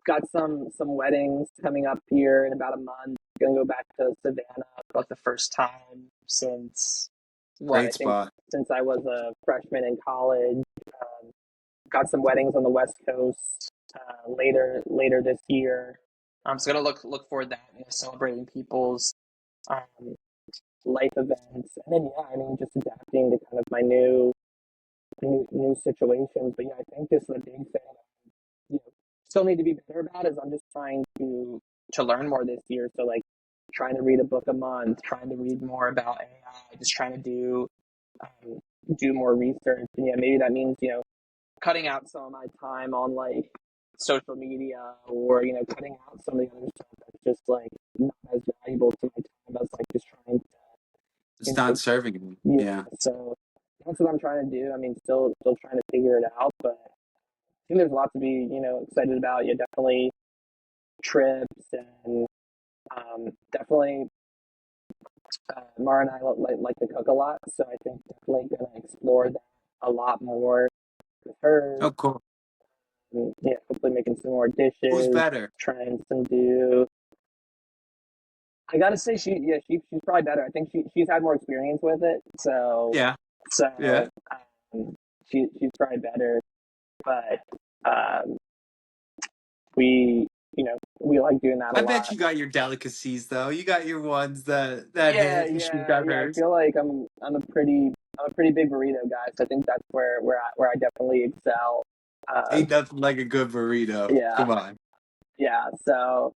got some weddings coming up here in about a month. Gonna go back to Savannah for like the first time since what I Great think spot. since I was a freshman in college. Um, got some weddings on the West Coast later this year. So gonna look forward to that, celebrating people's um, life events, and then yeah, I mean just adapting to kind of my new situations. But yeah, I think just the big thing, you know, still need to be better about is I'm just trying to learn more this year. So like trying to read a book a month, trying to read more about AI, just trying to um, do more research. And yeah, maybe that means cutting out some of my time on like social media, or cutting out some of the other stuff that's just like not as valuable to my time as like just trying to It's you not know serving me. yeah. Yeah. So that's what I'm trying to do. I mean, still trying to figure it out, but I think there's a lot to be excited about. Yeah, definitely trips, and definitely Mara and I like to cook a lot, so I think definitely gonna explore that a lot more with her. Oh, cool. And, yeah, hopefully making some more Who's dishes, better? trying some new. I gotta say, she's probably better. I think she's had more experience with it, so Yeah. Yeah. so she's probably better. But um, we we like doing that a I bet lot. you got your delicacies though. You got your ones that Yeah, hit, and she's yeah, got yeah. I hers. feel like I'm a pretty big burrito guy. So I think that's where I definitely excel. Ain't nothing like a good burrito. Yeah, Come on. yeah. So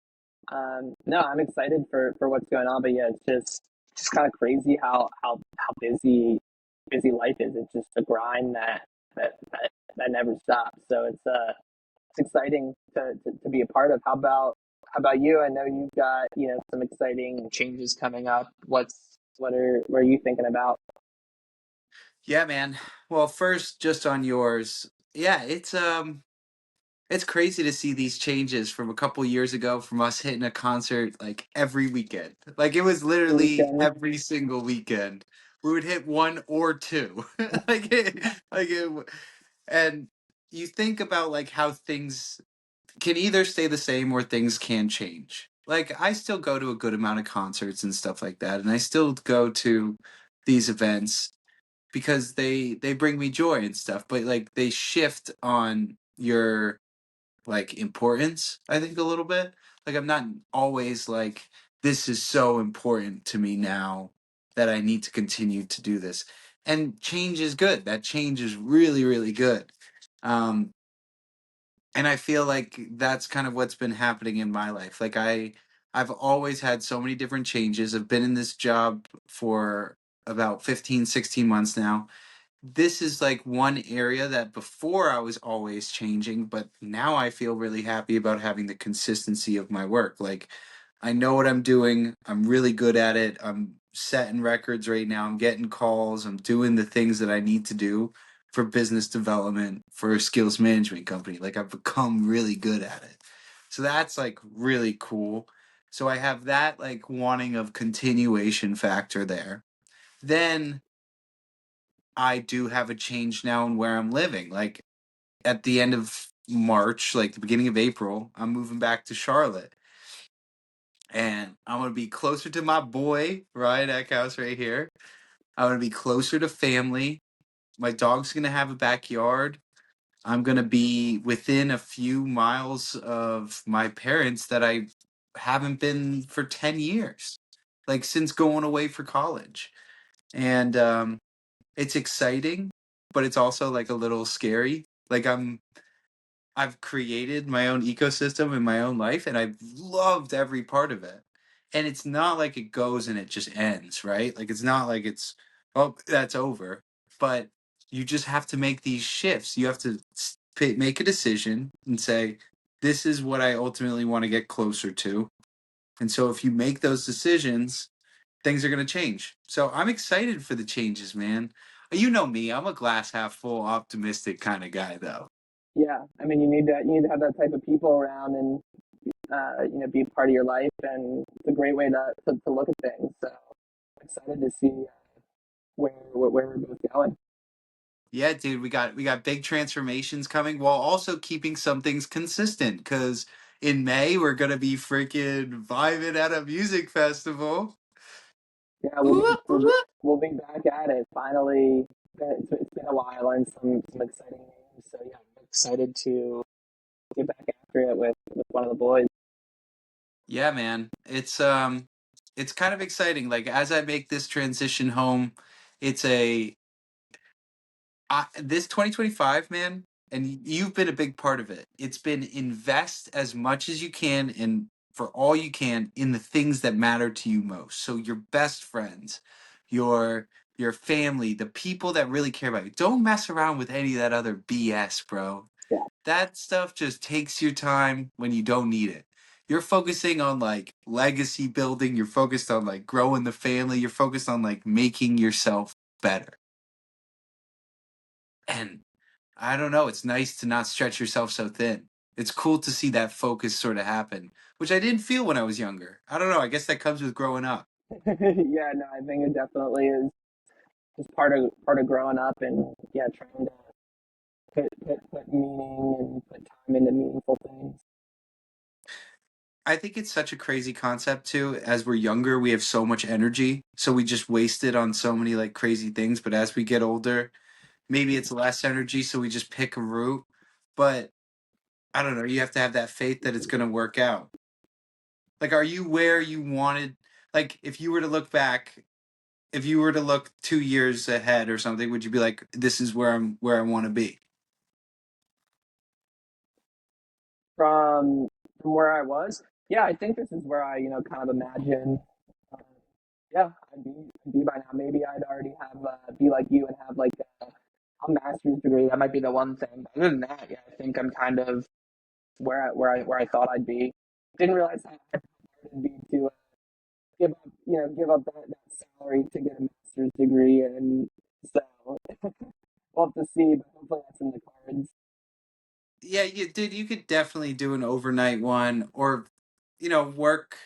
no, I'm excited for what's going on. But yeah, it's just kind of crazy how busy life is. It's just a grind that never stops. So it's exciting to be a part of. How about you? I know you've got some exciting changes coming up. What are you thinking about? Yeah, man. Well, first, just on yours. Yeah, it's crazy to see these changes from a couple years ago from us hitting a concert like every weekend. Like it was literally Weekend. every single weekend. We would hit one or two. Like and you think about like how things can either stay the same or things can change. Like I still go to a good amount of concerts and stuff like that, and I still go to these events because they bring me joy and stuff, but like they shift on your like importance, I think, a little bit. Like I'm not always like this is so important to me now that I need to continue to do this. And change is good. That change is really really good. Um and I feel like that's kind of what's been happening in my life. Like I've always had so many different changes. I've been in this job for about 15, 16 months now. This is like one area that before I was always changing, but now I feel really happy about having the consistency of my work. Like I know what I'm doing. I'm really good at it. I'm setting records right now. I'm getting calls. I'm doing the things that I need to do for business development for a skills management company. Like I've become really good at it. So that's like really cool. So I have that like wanting of continuation factor there. Then I do have a change now in where I'm living. Like at the end of March, like the beginning of April, I'm moving back to Charlotte. And I'm gonna be closer to my boy, Ryan Eckhaus, right here. I'm gonna be closer to family. My dog's gonna have a backyard. I'm gonna be within a few miles of my parents that I haven't been for 10 years, like since going away for college. And it's exciting, but it's also like a little scary. Like I've created my own ecosystem in my own life and I've loved every part of it. And it's not like it goes and it just ends, right? Like it's not like it's oh that's over. But you just have to make these shifts. You have to make a decision and say this is what I ultimately want to get closer to. And so if you make those decisions, things are going to change. So I'm excited for the changes, man. You know me, I'm a glass half full optimistic kind of guy though. Yeah, I mean you need to have that type of people around, and be part of your life, and it's a great way to look at things. So I'm excited to see where we're both going. Yeah, dude, we got big transformations coming while also keeping some things consistent cuz in May we're going to be freaking vibing at a music festival. Yeah, Ooh, ooh. we'll be back at it finally. It's been a while, and some exciting news. So yeah, I'm excited to get back after it with one of the boys. Yeah, man. It's kind of exciting. Like as I make this transition home, it's this 2025, man, and you've been a big part of it. It's been invest as much as you can and for all you can in the things that matter to you most. So your best friends, your your family, the people that really care about you. Don't mess around with any of that other BS, bro. Yeah. That stuff just takes your time when you don't need it. You're focusing on like legacy building, you're focused on like growing the family, you're focused on like making yourself better. And I don't know, it's nice to not stretch yourself so thin. It's cool to see that focus sort of happen, which I didn't feel when I was younger. I don't know, I guess that comes with growing up. Yeah, no, I think it definitely is just part of growing up, and yeah, trying to put meaning and put time into meaningful things. I think it's such a crazy concept too. As we're younger, we have so much energy, so we just waste it on so many like crazy things, but as we get older, maybe it's less energy, so we just pick a route. But I don't know, you have to have that faith that it's going to work out. Like, are you where you wanted? Like, if you were to look back, if you were to look 2 years ahead or something, would you be like, this is where I want to be? From where I was, yeah, I think this is where I kind of imagine. Uh, yeah, I'd be by now. Maybe I'd already have be like you and have like a master's degree. That might be the one thing. But other than that, yeah, I think I'm kind of where I thought I'd be. Didn't realize how hard it'd be to give up that salary to get a master's degree, and so we'll have to see. But hopefully that's in the cards. Yeah, dude, you could definitely do an overnight one or, work.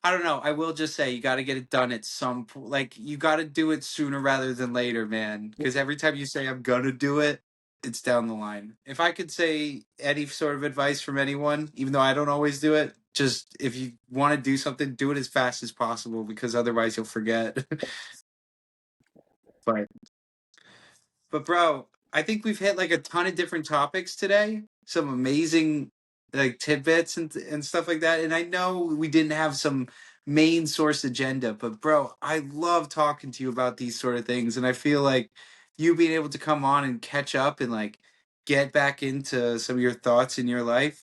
I don't know. I will just say you got to get it done at some point. Like you got to do it sooner rather than later, man. Because every time you say I'm gonna do it, it's down the line. If I could say any sort of advice from anyone, even though I don't always do it, just if you want to do something, do it as fast as possible because otherwise you'll forget. but But bro, I think we've hit like a ton of different topics today. Some amazing like tidbits and stuff like that. And I know we didn't have some main source agenda, but bro, I love talking to you about these sort of things. And I feel like you being able to come on and catch up and like get back into some of your thoughts in your life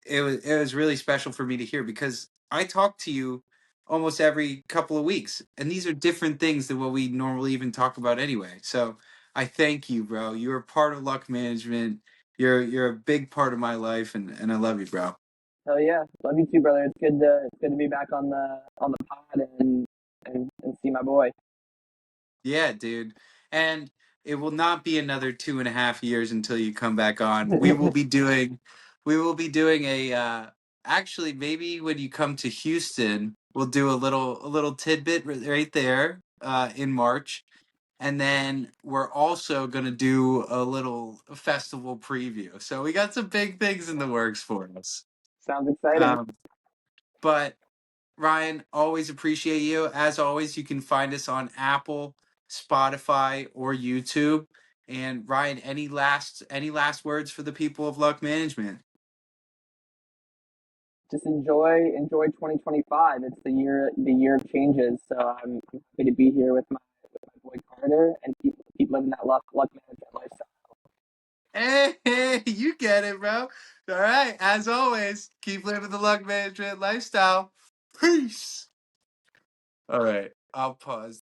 it was really special for me to hear because I talk to you almost every couple of weeks, and these are different things than what we normally even talk about anyway. So I thank you, bro. You're a part of luck management. You're a big part of my life, and I love you, bro. Hell yeah, love you too, brother. It's good to be back on the pod and see my boy. Yeah, dude. And it will not be another 2.5 years until you come back on. We will be doing a actually maybe when you come to Houston, we'll do a little tidbit right there in March. And then we're also gonna do a little festival preview. So we got some big things in the works for us. Sounds exciting. Um, but Ryan, always appreciate you. As always, you can find us on Apple, Spotify, or YouTube. And Ryan, any last words for the people of Luck Management? Just enjoy 2025. It's the year of changes. So I'm happy to be here with my boy Carter and keep living that luck management lifestyle. Hey, you get it, bro. All right. As always, keep living the Luck Management lifestyle. Peace. All right. I'll pause.